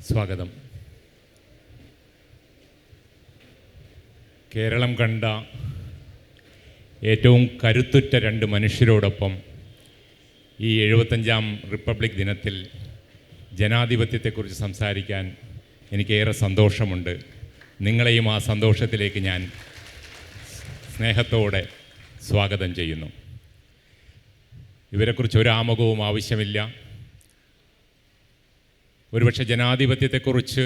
സ്വാഗതം. കേരളം കണ്ട ഏറ്റവും കരുത്തുറ്റ രണ്ട് മനുഷ്യരോടൊപ്പം ഈ 75ാം റിപ്പബ്ലിക് ദിനത്തിൽ ജനാധിപത്യത്തെക്കുറിച്ച് സംസാരിക്കാൻ എനിക്കേറെ സന്തോഷമുണ്ട്. നിങ്ങളെയും ആ സന്തോഷത്തിലേക്ക് ഞാൻ സ്നേഹത്തോടെ സ്വാഗതം ചെയ്യുന്നു. ഇവരെക്കുറിച്ച് ഒരു ആമുഖവും ആവശ്യമില്ല. ഒരുപക്ഷെ ജനാധിപത്യത്തെക്കുറിച്ച്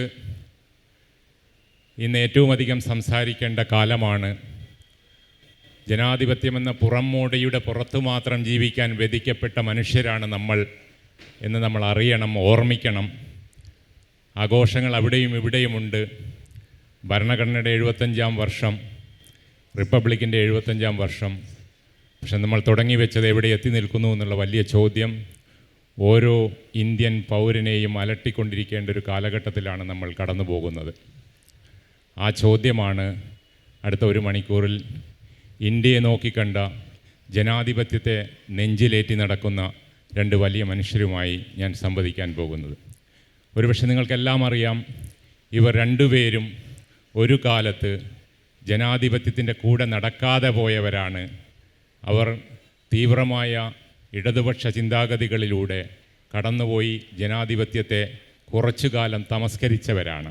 ഇന്ന് ഏറ്റവും അധികം സംസാരിക്കേണ്ട കാലമാണ്. ജനാധിപത്യമെന്ന പുറംമോടിയുടെ പുറത്തു മാത്രം ജീവിക്കാൻ വിധിക്കപ്പെട്ട മനുഷ്യരാണ് നമ്മൾ എന്ന് നമ്മൾ അറിയണം, ഓർമ്മിക്കണം. ആഘോഷങ്ങൾ അവിടെയും ഇവിടെയുമുണ്ട്. ഭരണഘടനയുടെ 75ാം വർഷം, റിപ്പബ്ലിക്കിൻ്റെ 75ാം വർഷം. പക്ഷെ നമ്മൾ തുടങ്ങി വെച്ചത് എവിടെ എത്തി നിൽക്കുന്നു എന്നുള്ള വലിയ ചോദ്യം ഓരോ ഇന്ത്യൻ പൗരനെയും അലട്ടിക്കൊണ്ടിരിക്കേണ്ട ഒരു കാലഘട്ടത്തിലാണ് നമ്മൾ കടന്നു പോകുന്നത്. ആ ചോദ്യമാണ് അടുത്ത ഒരു മണിക്കൂറിൽ ഇന്ത്യയെ നോക്കിക്കണ്ട ജനാധിപത്യത്തെ നെഞ്ചിലേറ്റി നടക്കുന്ന രണ്ട് വലിയ മനുഷ്യരുമായി ഞാൻ സംവദിക്കാൻ പോകുന്നത്. ഒരുപക്ഷെ നിങ്ങൾക്കെല്ലാം അറിയാം, ഇവർ രണ്ടുപേരും ഒരു കാലത്ത് ജനാധിപത്യത്തിൻ്റെ കൂടെ നടക്കാതെ പോയവരാണ്. അവർ തീവ്രമായ ഇടതുപക്ഷ ചിന്താഗതികളിലൂടെ കടന്നുപോയി ജനാധിപത്യത്തെ കുറച്ചു കാലം തമസ്കരിച്ചവരാണ്.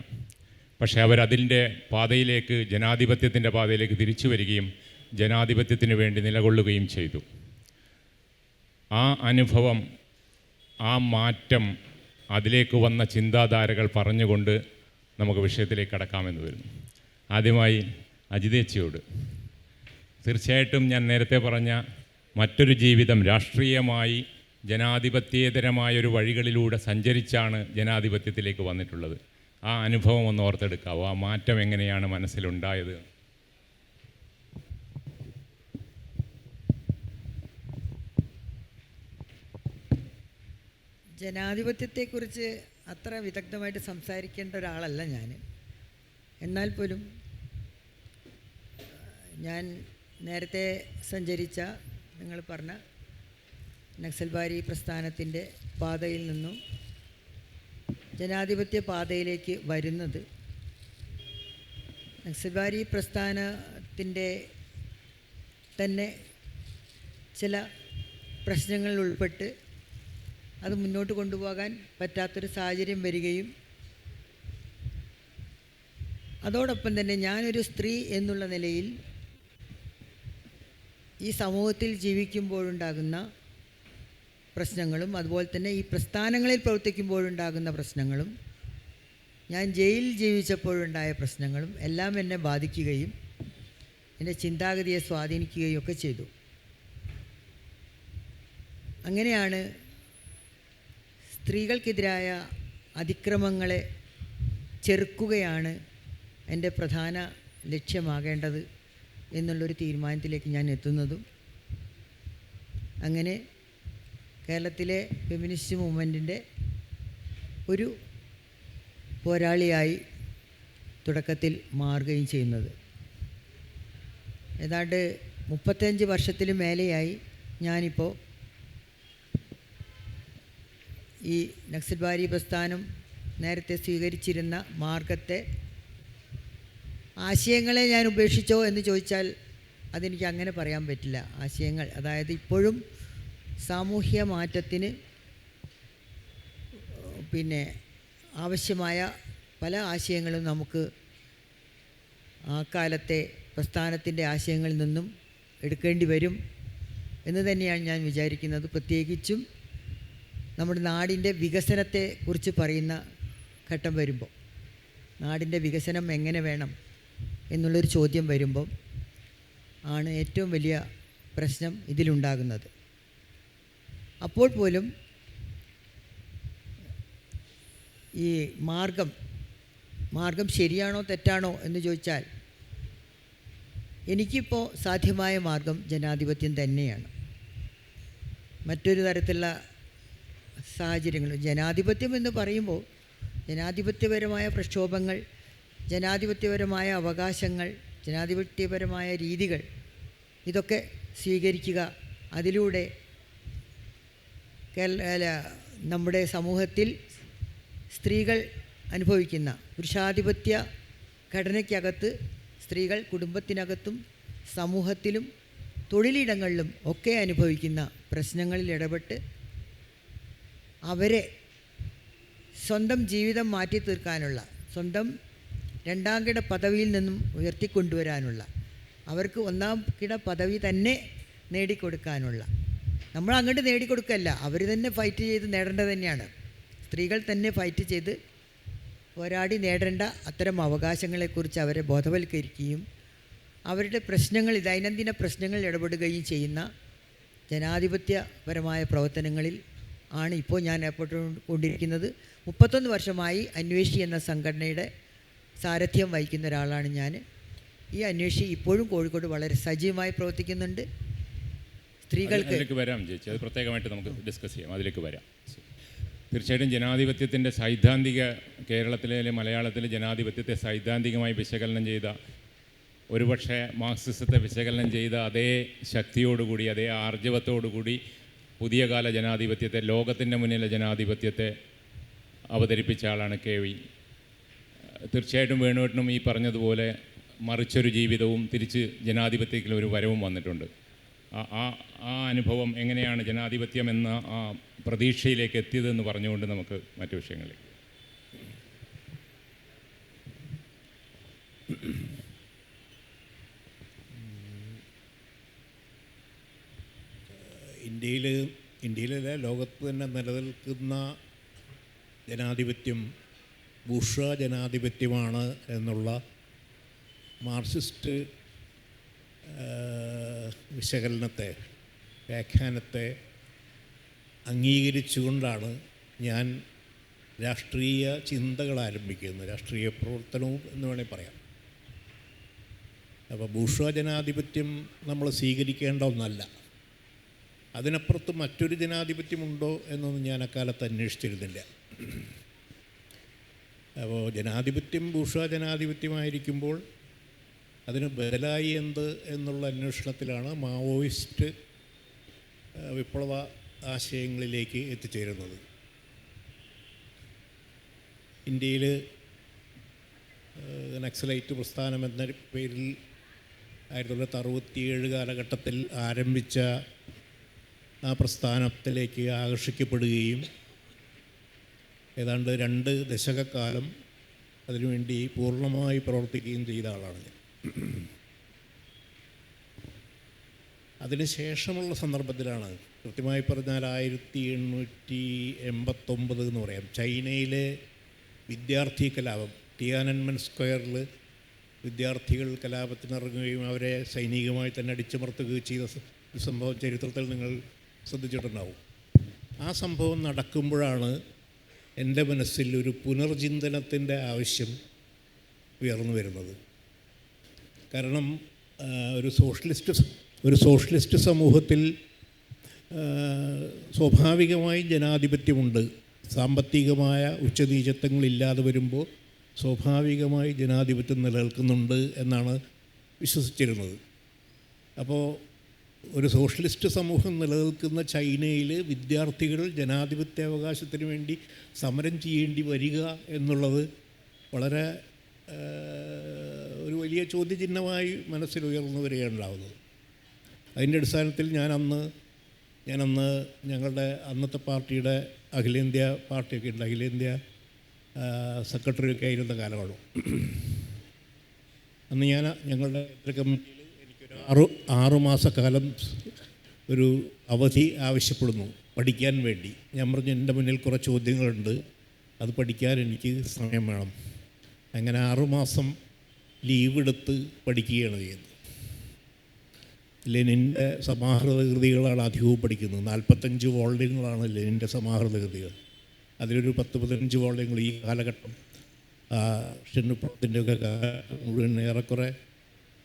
പക്ഷേ അവരതിൻ്റെ പാതയിലേക്ക്, ജനാധിപത്യത്തിൻ്റെ പാതയിലേക്ക് തിരിച്ചു വരികയും ജനാധിപത്യത്തിന് വേണ്ടി നിലകൊള്ളുകയും ചെയ്തു. ആ അനുഭവം, ആ മാറ്റം, അതിലേക്ക് വന്ന ചിന്താധാരകൾ പറഞ്ഞുകൊണ്ട് നമുക്ക് വിഷയത്തിലേക്ക് കടക്കാമെന്ന് വരുന്നു. ആദ്യമായി അജിതേച്ചിയോട്, തീർച്ചയായിട്ടും ഞാൻ നേരത്തെ പറഞ്ഞ മറ്റൊരു ജീവിതം, രാഷ്ട്രീയമായി ജനാധിപത്യേതരമായൊരു വഴികളിലൂടെ സഞ്ചരിച്ചാണ് ജനാധിപത്യത്തിലേക്ക് വന്നിട്ടുള്ളത്. ആ അനുഭവം ഒന്ന് ഓർത്തെടുക്കാവോ? ആ മാറ്റം എങ്ങനെയാണ് മനസ്സിലുണ്ടായത്? ജനാധിപത്യത്തെക്കുറിച്ച് അത്ര വിദഗ്ധമായിട്ട് സംസാരിക്കേണ്ട ഒരാളല്ല ഞാൻ. എന്നാൽ പോലും ഞാൻ നേരത്തെ സഞ്ചരിച്ച, നിങ്ങൾ പറഞ്ഞ നക്സൽബാരി പ്രസ്ഥാനത്തിൻ്റെ പാതയിൽ നിന്നും ജനാധിപത്യ പാതയിലേക്ക് വരുന്നത്, നക്സൽബാരി പ്രസ്ഥാനത്തിൻ്റെ തന്നെ ചില പ്രശ്നങ്ങളിൽ ഉൾപ്പെട്ട് അത് മുന്നോട്ട് കൊണ്ടുപോകാൻ പറ്റാത്തൊരു സാഹചര്യം വരികയും, അതോടൊപ്പം തന്നെ ഞാനൊരു സ്ത്രീ എന്നുള്ള നിലയിൽ ഈ സമൂഹത്തിൽ ജീവിക്കുമ്പോഴുണ്ടാകുന്ന പ്രശ്നങ്ങളും, അതുപോലെ തന്നെ ഈ പ്രസ്ഥാനങ്ങളിൽ പ്രവർത്തിക്കുമ്പോഴുണ്ടാകുന്ന പ്രശ്നങ്ങളും, ഞാൻ ജയിലിൽ ജീവിച്ചപ്പോഴുണ്ടായ പ്രശ്നങ്ങളും എല്ലാം എന്നെ ബാധിക്കുകയും എൻ്റെ ചിന്താഗതിയെ സ്വാധീനിക്കുകയും ഒക്കെ ചെയ്തു. അങ്ങനെയാണ് സ്ത്രീകൾക്കെതിരായ അതിക്രമങ്ങളെ ചെറുക്കുകയാണ് എൻ്റെ പ്രധാന ലക്ഷ്യമാകേണ്ടത് എന്നുള്ളൊരു തീരുമാനത്തിലേക്ക് ഞാൻ എത്തുന്നതും. അങ്ങനെ കേരളത്തിലെ ഫെമിനിസ്റ്റ് മൂവ്മെൻറ്റിൻ്റെ ഒരു പോരാളിയായി തുടക്കത്തിൽ മാറുകയും ചെയ്യുന്നത്. ഏതാണ്ട് 35 വർഷത്തിലും മേലെയായി ഞാനിപ്പോൾ ഈ നക്സൽബാരി പ്രസ്ഥാനം നേരത്തെ സ്വീകരിച്ചിരുന്ന മാർഗത്തെ, ആശയങ്ങളെ ഞാൻ ഉപേക്ഷിച്ചോ എന്ന് ചോദിച്ചാൽ അതെനിക്ക് അങ്ങനെ പറയാൻ പറ്റില്ല. ആശയങ്ങൾ, അതായത് ഇപ്പോഴും സാമൂഹ്യ മാറ്റത്തിന് ആവശ്യമായ പല ആശയങ്ങളും നമുക്ക് ആ കാലത്തെ പ്രസ്ഥാനത്തിൻ്റെ ആശയങ്ങളിൽ നിന്നും എടുക്കേണ്ടി വരും എന്ന് തന്നെയാണ് ഞാൻ വിചാരിക്കുന്നത്. പ്രത്യേകിച്ചും നമ്മുടെ നാടിൻ്റെ വികസനത്തെ കുറിച്ച് പറയുന്ന ഘട്ടം വരുമ്പോൾ, നാടിൻ്റെ വികസനം എങ്ങനെ വേണം എന്നുള്ളൊരു ചോദ്യം വരുമ്പോൾ ആണ് ഏറ്റവും വലിയ പ്രശ്നം ഇതിലുണ്ടാകുന്നത്. അപ്പോൾ പോലും ഈ മാർഗം ശരിയാണോ തെറ്റാണോ എന്ന് ചോദിച്ചാൽ എനിക്കിപ്പോൾ സാധ്യമായ മാർഗം ജനാധിപത്യം തന്നെയാണ്. മറ്റൊരു തരത്തിലുള്ള സാഹചര്യങ്ങൾ, ജനാധിപത്യം എന്ന് പറയുമ്പോൾ ജനാധിപത്യപരമായ പ്രക്ഷോഭങ്ങൾ, ജനാധിപത്യപരമായ അവകാശങ്ങൾ, ജനാധിപത്യപരമായ രീതികൾ, ഇതൊക്കെ സ്വീകരിക്കുക, അതിലൂടെ നമ്മുടെ സമൂഹത്തിൽ സ്ത്രീകൾ അനുഭവിക്കുന്ന പുരുഷാധിപത്യ ഘടനയ്ക്കകത്ത് സ്ത്രീകൾ കുടുംബത്തിനകത്തും സമൂഹത്തിലും തൊഴിലിടങ്ങളിലും ഒക്കെ അനുഭവിക്കുന്ന പ്രശ്നങ്ങളിൽ ഇടപെട്ട് അവരെ സ്വന്തം ജീവിതം മാറ്റി തീർക്കാനുള്ള, സ്വന്തം രണ്ടാം കിട പദവിയിൽ നിന്നും ഉയർത്തിക്കൊണ്ടുവരാനുള്ള, അവർക്ക് ഒന്നാം കിട പദവി തന്നെ നേടിക്കൊടുക്കാനുള്ള, നമ്മൾ അങ്ങോട്ട് നേടിക്കൊടുക്കല്ല, അവർ തന്നെ ഫൈറ്റ് ചെയ്ത് നേടേണ്ടത് തന്നെയാണ്. സ്ത്രീകൾ തന്നെ ഫൈറ്റ് ചെയ്ത് പോരാടി നേടേണ്ട അത്തരം അവകാശങ്ങളെക്കുറിച്ച് അവരെ ബോധവൽക്കരിക്കുകയും അവരുടെ പ്രശ്നങ്ങളിൽ, ദൈനംദിന പ്രശ്നങ്ങളിൽ ഇടപെടുകയും ചെയ്യുന്ന ജനാധിപത്യപരമായ പ്രവർത്തനങ്ങളിൽ ആണ് ഇപ്പോൾ ഞാൻ ഏർപ്പെട്ടുകൊണ്ടിരിക്കുന്നത്. 31 വർഷമായി അന്വേഷി എന്ന സംഘടനയുടെ സാരഥ്യം വഹിക്കുന്ന ഒരാളാണ് ഞാൻ. ഈ അന്വേഷി ഇപ്പോഴും കോഴിക്കോട് വളരെ സജീവമായി പ്രവർത്തിക്കുന്നുണ്ട്. സ്ത്രീകൾക്ക് അതിലേക്ക് വരാം ചേച്ചി, അത് പ്രത്യേകമായിട്ട് നമുക്ക് ഡിസ്കസ് ചെയ്യാം, അതിലേക്ക് വരാം. തീർച്ചയായിട്ടും ജനാധിപത്യത്തിൻ്റെ സൈദ്ധാന്തിക, കേരളത്തിലെ മലയാളത്തിലെ ജനാധിപത്യത്തെ സൈദ്ധാന്തികമായി വിശകലനം ചെയ്ത, ഒരുപക്ഷെ മാർക്സിസത്തെ വിശകലനം ചെയ്ത അതേ ശക്തിയോടുകൂടി, അതേ ആർജവത്തോടുകൂടി പുതിയ കാല ജനാധിപത്യത്തെ, ലോകത്തിൻ്റെ മുന്നിലെ ജനാധിപത്യത്തെ അവതരിപ്പിച്ച ആളാണ് KV. തീർച്ചയായിട്ടും വേണുവേട്ടനും ഈ പറഞ്ഞതുപോലെ മറിച്ചൊരു ജീവിതവും തിരിച്ച് ജനാധിപത്യത്തിലൊരു വരവും വന്നിട്ടുണ്ട്. ആ അനുഭവം എങ്ങനെയാണ് ജനാധിപത്യം എന്ന ആ പ്രതീക്ഷയിലേക്ക് എത്തിയതെന്ന് പറഞ്ഞുകൊണ്ട് നമുക്ക് മറ്റു വിഷയങ്ങളിലേക്ക്. ഇന്ത്യയിലെ ലോകത്ത് തന്നെ നിലനിൽക്കുന്ന ജനാധിപത്യം ബൂർഷ്വാ ജനാധിപത്യമാണ് എന്നുള്ള മാർക്സിസ്റ്റ് വിശകലനത്തെ, വ്യാഖ്യാനത്തെ അംഗീകരിച്ചുകൊണ്ടാണ് ഞാൻ രാഷ്ട്രീയ ചിന്തകൾ ആരംഭിക്കുന്നത്, രാഷ്ട്രീയ പ്രവർത്തനവും എന്ന് വേണമെങ്കിൽ പറയാം. അപ്പോൾ ബൂർഷ്വാ ജനാധിപത്യം നമ്മൾ സ്വീകരിക്കേണ്ട ഒന്നല്ല. അതിനപ്പുറത്ത് മറ്റൊരു ജനാധിപത്യമുണ്ടോ എന്നൊന്നും ഞാൻ അക്കാലത്ത് അന്വേഷിച്ചിരുന്നില്ല. അപ്പോൾ ജനാധിപത്യം ബൂർഷ്വാ ജനാധിപത്യമായിരിക്കുമ്പോൾ അതിന് ബദലായി എന്ത് എന്നുള്ള അന്വേഷണത്തിലാണ് മാവോയിസ്റ്റ് വിപ്ലവ ആശയങ്ങളിലേക്ക് എത്തിച്ചേരുന്നത്. ഇന്ത്യയിൽ നക്സലൈറ്റ് പ്രസ്ഥാനം എന്ന പേരിൽ 1967 കാലഘട്ടത്തിൽ ആരംഭിച്ച ആ പ്രസ്ഥാനത്തിലേക്ക് ആകർഷിക്കപ്പെടുകയും ഏതാണ്ട് 2 ദശകക്കാലം അതിനുവേണ്ടി പൂർണ്ണമായി പ്രവർത്തിക്കുകയും ചെയ്ത ആളാണ് ഞാൻ. അതിനുശേഷമുള്ള സന്ദർഭത്തിലാണ്, കൃത്യമായി പറഞ്ഞാൽ 1889 എന്ന് പറയാം, ചൈനയിലെ വിദ്യാർത്ഥി കലാപം, ടിയാനൻമെൻ സ്ക്വയറിൽ വിദ്യാർത്ഥികൾ കലാപത്തിനിറങ്ങുകയും അവരെ സൈനികമായി തന്നെ അടിച്ചമർത്തുകയും ചെയ്ത സംഭവം ചരിത്രത്തിൽ നിങ്ങൾ ശ്രദ്ധിച്ചിട്ടുണ്ടാവും. ആ സംഭവം നടക്കുമ്പോഴാണ് എൻ്റെ മനസ്സിൽ ഒരു പുനർചിന്തനത്തിൻ്റെ ആവശ്യം ഉയർന്നു വരുന്നത്. കാരണം ഒരു സോഷ്യലിസ്റ്റ് സമൂഹത്തിൽ സ്വാഭാവികമായും ജനാധിപത്യമുണ്ട്. സാമ്പത്തികമായ ഉച്ചനീചത്വങ്ങളില്ലാതെ വരുമ്പോൾ സ്വാഭാവികമായി ജനാധിപത്യം നിലനിൽക്കുന്നുണ്ട് എന്നാണ് വിശ്വസിച്ചിരുന്നത്. അപ്പോൾ ഒരു സോഷ്യലിസ്റ്റ് സമൂഹം നിലനിൽക്കുന്ന ചൈനയിൽ വിദ്യാർത്ഥികൾ ജനാധിപത്യാവകാശത്തിന് വേണ്ടി സമരം ചെയ്യേണ്ടി വരിക എന്നുള്ളത് വളരെ ഒരു വലിയ ചോദ്യചിഹ്നമായി മനസ്സിൽ ഉയർന്നു വരികയുണ്ടാവുന്നത്. അതിൻ്റെ അടിസ്ഥാനത്തിൽ ഞാനന്ന് ഞങ്ങളുടെ അന്നത്തെ പാർട്ടിയുടെ അഖിലേന്ത്യാ പാർട്ടിയൊക്കെ ഉണ്ട്, അഖിലേന്ത്യാ സെക്രട്ടറിയൊക്കെ ആയിരുന്ന കാലമാണ്. അന്ന് ഞങ്ങളുടെ കമ്മിറ്റിയിൽ എനിക്കൊരു 6 മാസക്കാലം ഒരു അവധി ആവശ്യപ്പെടുന്നു പഠിക്കാൻ വേണ്ടി. ഞാൻ പറഞ്ഞു എൻ്റെ മുന്നിൽ കുറേ ചോദ്യങ്ങളുണ്ട്, അത് പഠിക്കാൻ എനിക്ക് സമയം വേണം. അങ്ങനെ 6 മാസം ലീവ് എടുത്ത് പഠിക്കുകയാണ് ചെയ്യുന്നത്. ലെനിൻ്റെ സമാഹൃത കൃതികളാണ് അധികവും പഠിക്കുന്നത്. 45 വോള്യങ്ങളാണ് ലെനിൻ്റെ സമാഹൃത കൃതികൾ. അതിലൊരു 10-15 വോള്യങ്ങൾ ഈ കാലഘട്ടം ഷെന്നുപ്രത്തിൻ്റെയൊക്കെ മുഴുവൻ ഏറെക്കുറെ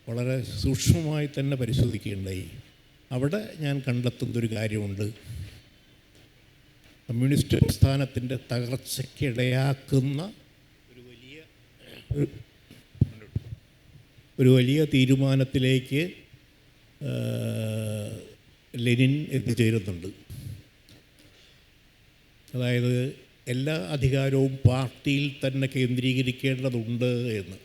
വളരെ സൂക്ഷ്മമായി തന്നെ പരിശോധിക്കുകയുണ്ടായി. അവിടെ ഞാൻ കണ്ടെത്തുന്നൊരു കാര്യമുണ്ട്. കമ്മ്യൂണിസ്റ്റ് പ്രസ്ഥാനത്തിൻ്റെ തകർച്ചയ്ക്കിടയാക്കുന്ന ഒരു വലിയ തീരുമാനത്തിലേക്ക് ലെനിൻ എത്തിച്ചേരുന്നുണ്ട്. അതായത് എല്ലാ അധികാരവും പാർട്ടിയിൽ തന്നെ കേന്ദ്രീകരിക്കേണ്ടതുണ്ട് എന്ന്.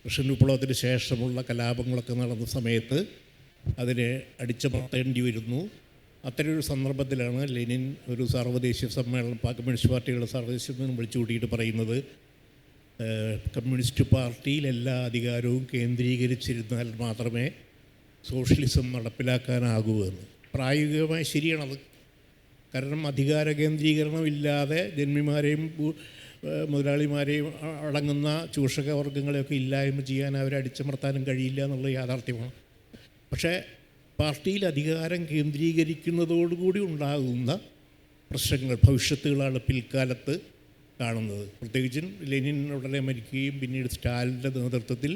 റഷ്യൻ വിപ്ലവത്തിന് ശേഷമുള്ള കലാപങ്ങളൊക്കെ നടന്ന സമയത്ത് അതിനെ അടിച്ചമർത്തേണ്ടി വരുന്നു. അത്തരമൊരു സന്ദർഭത്തിലാണ് ലെനിൻ ഒരു സർവ്വദേശീയ സമ്മേളനം, കമ്മ്യൂണിസ്റ്റ് പാർട്ടികളുടെ സർവ്വദേശീയ സമ്മേളനം വിളിച്ചു കൂട്ടിയിട്ട് പറയുന്നത്, കമ്മ്യൂണിസ്റ്റ് പാർട്ടിയിൽ എല്ലാ അധികാരവും കേന്ദ്രീകരിച്ചിരുന്നാൽ മാത്രമേ സോഷ്യലിസം നടപ്പിലാക്കാനാകൂ എന്ന്. പ്രായോഗികമായി ശരിയാണത്. കാരണം അധികാര കേന്ദ്രീകരണമില്ലാതെ ജന്മിമാരെയും മുതലാളിമാരെയും അടങ്ങുന്ന ചൂഷക വർഗ്ഗങ്ങളെയൊക്കെ ഇല്ലായ്മ ചെയ്യാൻ അവരെ അടിച്ചമർത്താനും കഴിയില്ല എന്നുള്ള യാഥാർത്ഥ്യമാണ്. പക്ഷേ പാർട്ടിയിൽ അധികാരം കേന്ദ്രീകരിക്കുന്നതോടുകൂടി ഉണ്ടാകുന്ന പ്രശ്നങ്ങൾ, ഭവിഷ്യത്തുകളാണ് പിൽക്കാലത്ത് കാണുന്നത്. പ്രത്യേകിച്ചും ലെനിൻ ഉടനെ മരിക്കുകയും പിന്നീട് സ്റ്റാലിൻ്റെ നേതൃത്വത്തിൽ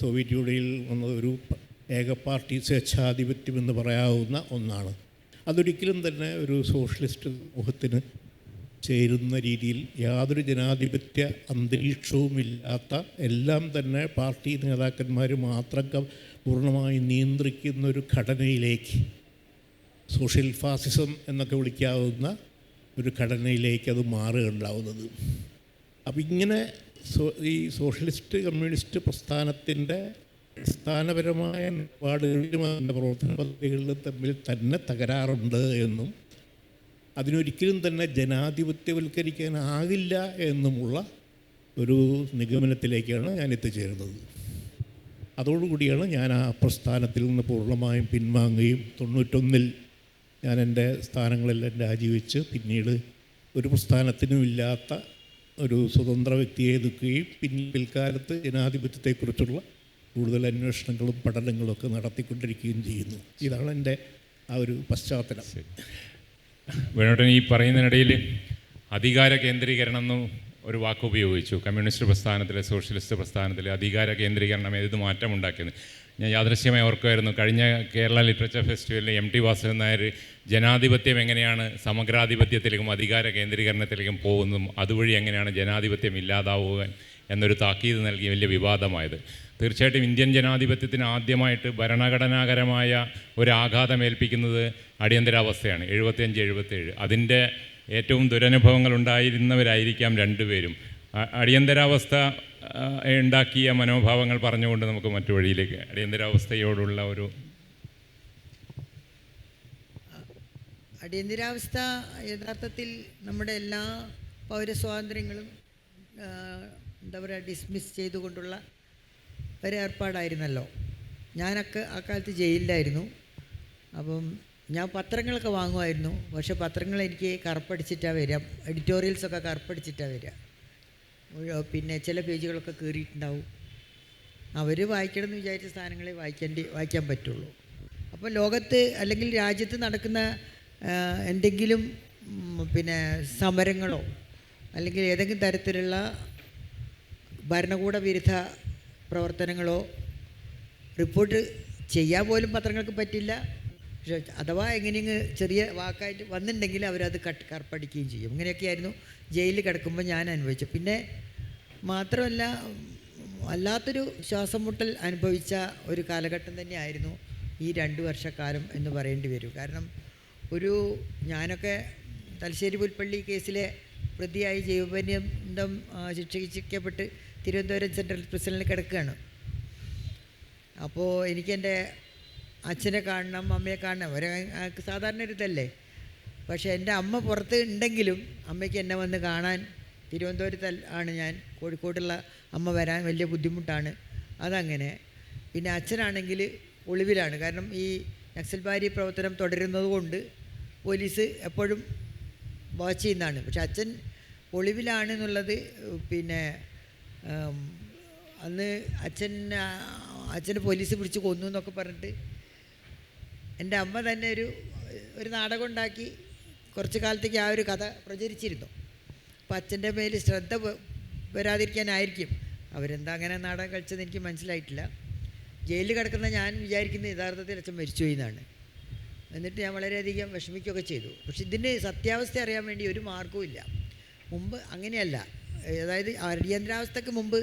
സോവിയറ്റ് യൂണിയനിൽ വന്ന ഒരു ഏക പാർട്ടി സ്വേച്ഛാധിപത്യം എന്ന് പറയാവുന്ന ഒന്നാണ്. അതൊരിക്കലും തന്നെ ഒരു സോഷ്യലിസ്റ്റ് സമൂഹത്തിന് ചേരുന്ന രീതിയിൽ യാതൊരു ജനാധിപത്യ അന്തരീക്ഷവുമില്ലാത്ത, എല്ലാം തന്നെ പാർട്ടി നേതാക്കന്മാർ മാത്രം പൂർണ്ണമായി നിയന്ത്രിക്കുന്ന ഒരു ഘടനയിലേക്ക്, സോഷ്യൽ ഫാസിസം എന്നൊക്കെ വിളിക്കാവുന്ന ഒരു ഘടനയിലേക്ക് അത് മാറുകയുണ്ടാവുന്നത്. അപ്പം ഇങ്ങനെ ഈ സോഷ്യലിസ്റ്റ് കമ്മ്യൂണിസ്റ്റ് പ്രസ്ഥാനത്തിൻ്റെ അടിസ്ഥാനപരമായ നിലപാടുകളിലും അതിൻ്റെ പ്രവർത്തന പദ്ധതികളിലും തമ്മിൽ തന്നെ തകരാറുണ്ട് എന്നും അതിനൊരിക്കലും തന്നെ ജനാധിപത്യവൽക്കരിക്കാനാകില്ല എന്നുമുള്ള ഒരു നിഗമനത്തിലേക്കാണ് ഞാൻ എത്തിച്ചേരുന്നത്. അതോടുകൂടിയാണ് ഞാൻ ആ പ്രസ്ഥാനത്തിൽ നിന്ന് പൂർണ്ണമായും പിൻവാങ്ങുകയും 91 ഞാൻ എൻ്റെ സ്ഥാനങ്ങളെല്ലാം രാജിവെച്ച് പിന്നീട് ഒരു പ്രസ്ഥാനത്തിനും ഇല്ലാത്ത ഒരു സ്വതന്ത്ര വ്യക്തിയെ എതിർക്കുകയും പിൽക്കാലത്ത് ജനാധിപത്യത്തെക്കുറിച്ചുള്ള കൂടുതൽ അന്വേഷണങ്ങളും പഠനങ്ങളും ഒക്കെ നടത്തിക്കൊണ്ടിരിക്കുകയും ചെയ്യുന്നു. ഇതാണ് എൻ്റെ ആ ഒരു പശ്ചാത്തലം. വേണോട്ടൻ ഈ പറയുന്നതിനിടയിൽ അധികാര കേന്ദ്രീകരണം എന്നും ഒരു വാക്ക് ഉപയോഗിച്ചു. കമ്മ്യൂണിസ്റ്റ് പ്രസ്ഥാനത്തിലെ, സോഷ്യലിസ്റ്റ് പ്രസ്ഥാനത്തിലെ അധികാര കേന്ദ്രീകരണം ഏത് മാറ്റമുണ്ടാക്കിയത് ഞാൻ യാദൃശ്യമായി ഓർക്കുമായിരുന്നു. കഴിഞ്ഞ കേരള ലിറ്ററേച്ചർ ഫെസ്റ്റിവലിൽ MT വാസുദേവൻ നായർ ജനാധിപത്യം എങ്ങനെയാണ് സമഗ്രാധിപത്യത്തിലേക്കും അധികാര കേന്ദ്രീകരണത്തിലേക്കും പോകുന്നതും അതുവഴി എങ്ങനെയാണ് ജനാധിപത്യം ഇല്ലാതാവുക എന്നൊരു താക്കീത് നൽകി വലിയ വിവാദമായത്. തീർച്ചയായിട്ടും ഇന്ത്യൻ ജനാധിപത്യത്തിന് ആദ്യമായിട്ട് ഭരണഘടനാപരമായ ഒരു ആഘാതമേൽപ്പിക്കുന്നത് അടിയന്തരാവസ്ഥയാണ്. 75-77 അതിൻ്റെ ഏറ്റവും ദുരനുഭവങ്ങൾ ഉണ്ടായിരുന്നവരായിരിക്കാം രണ്ടുപേരും. അടിയന്തരാവസ്ഥ ഉണ്ടാക്കിയ മനോഭാവങ്ങൾ പറഞ്ഞുകൊണ്ട് നമുക്ക് മറ്റു വഴിയിലേക്ക്, അടിയന്തരാവസ്ഥയോടുള്ള ഒരു അടിയന്തരാവസ്ഥ യഥാർത്ഥത്തിൽ നമ്മുടെ എല്ലാ പൗരസ്വാതന്ത്ര്യങ്ങളും എന്താ പറയുക ഡിസ്മിസ് ചെയ്തുകൊണ്ടുള്ള ഒരു ഏർപ്പാടായിരുന്നല്ലോ. ഞാനൊക്കെ ആ കാലത്ത് ജയിലിലായിരുന്നു. അപ്പം ഞാൻ പത്രങ്ങളൊക്കെ വാങ്ങുമായിരുന്നു. പക്ഷേ പത്രങ്ങൾ എനിക്ക് കറുപ്പടിച്ചിട്ടാണ് വരിക, എഡിറ്റോറിയൽസൊക്കെ കറുപ്പടിച്ചിട്ടാണ് വരിക. പിന്നെ ചില പേജുകളൊക്കെ കീറിയിട്ടുണ്ടാവും. അവർ വായിക്കണം എന്ന് വിചാരിച്ച സ്ഥാനങ്ങളെ വായിക്കാൻ പറ്റുള്ളൂ. അപ്പോൾ ലോകത്ത് അല്ലെങ്കിൽ രാജ്യത്ത് നടക്കുന്ന എന്തെങ്കിലും പിന്നെ സമരങ്ങളോ അല്ലെങ്കിൽ ഏതെങ്കിലും തരത്തിലുള്ള ഭരണകൂട വിരുദ്ധ പ്രവർത്തനങ്ങളോ റിപ്പോർട്ട് ചെയ്യാൻ പോലും പത്രങ്ങൾക്ക് പറ്റില്ല. പക്ഷേ അഥവാ എങ്ങനെയെങ്കിലും ചെറിയ വാക്കായിട്ട് വന്നിട്ടുണ്ടെങ്കിൽ അവരത് കറുപ്പടിക്കുകയും ചെയ്യും. ഇങ്ങനെയൊക്കെയായിരുന്നു ജയിലിൽ കിടക്കുമ്പോൾ ഞാൻ അനുഭവിച്ചു. പിന്നെ മാത്രമല്ല വല്ലാത്തൊരു ശ്വാസം മുട്ടൽ അനുഭവിച്ച ഒരു കാലഘട്ടം തന്നെയായിരുന്നു ഈ 2 വർഷക്കാലം എന്ന് പറയേണ്ടി വരും. കാരണം ഞാനൊക്കെ തലശ്ശേരി പുൽപ്പള്ളി കേസിലെ പ്രതിയായി ജീവപര്യന്തം ശിക്ഷിക്കപ്പെട്ട് തിരുവനന്തപുരം സെൻട്രൽ പ്രിസണിൽ കിടക്കുകയാണ്. അപ്പോൾ എനിക്കെൻ്റെ അച്ഛനെ കാണണം, അമ്മയെ കാണണം, സാധാരണ ഒരു ഇതല്ലേ. പക്ഷേ എൻ്റെ അമ്മ പുറത്ത് ഉണ്ടെങ്കിലും അമ്മയ്ക്ക് എന്നെ വന്ന് കാണാൻ തിരുവനന്തപുരത്ത് ആണ് ഞാൻ. കോഴിക്കോടുള്ള അമ്മ വരാൻ വലിയ ബുദ്ധിമുട്ടാണ്. അതങ്ങനെ. പിന്നെ അച്ഛനാണെങ്കിൽ ഒളിവിലാണ്. കാരണം ഈ നക്സൽബാരി പ്രവർത്തനം തുടരുന്നത് കൊണ്ട് പോലീസ് എപ്പോഴും വാച്ച് ചെയ്യുന്നതാണ്. പക്ഷെ അച്ഛൻ ഒളിവിലാണെന്നുള്ളത് പിന്നെ അന്ന് അച്ഛനെ പോലീസ് പിടിച്ച് കൊന്നു എന്നൊക്കെ പറഞ്ഞിട്ട് എൻ്റെ അമ്മ തന്നെ ഒരു നാടകം ഉണ്ടാക്കി കുറച്ച് കാലത്തേക്ക് ആ ഒരു കഥ പ്രചരിച്ചിരുന്നു. അപ്പോൾ അച്ഛൻ്റെ മേൽ ശ്രദ്ധ വരാതിരിക്കാനായിരിക്കും അവരെന്താ അങ്ങനെ നാടകം കളിച്ചതെന്ന് എനിക്ക് മനസ്സിലായിട്ടില്ല. ജയിലിൽ കിടക്കുന്ന ഞാൻ വിചാരിക്കുന്നത് യഥാർത്ഥത്തിൽ അച്ഛൻ മരിച്ചുപോയി എന്നാണ്. എന്നിട്ട് ഞാൻ വളരെയധികം വിഷമിക്കുകയൊക്കെ ചെയ്തു. പക്ഷെ ഇതിൻ്റെ സത്യാവസ്ഥ അറിയാൻ വേണ്ടി ഒരു മാർഗ്ഗവും ഇല്ല. മുമ്പ് അങ്ങനെയല്ല. അതായത് അടിയന്തരാവസ്ഥയ്ക്ക് മുമ്പ്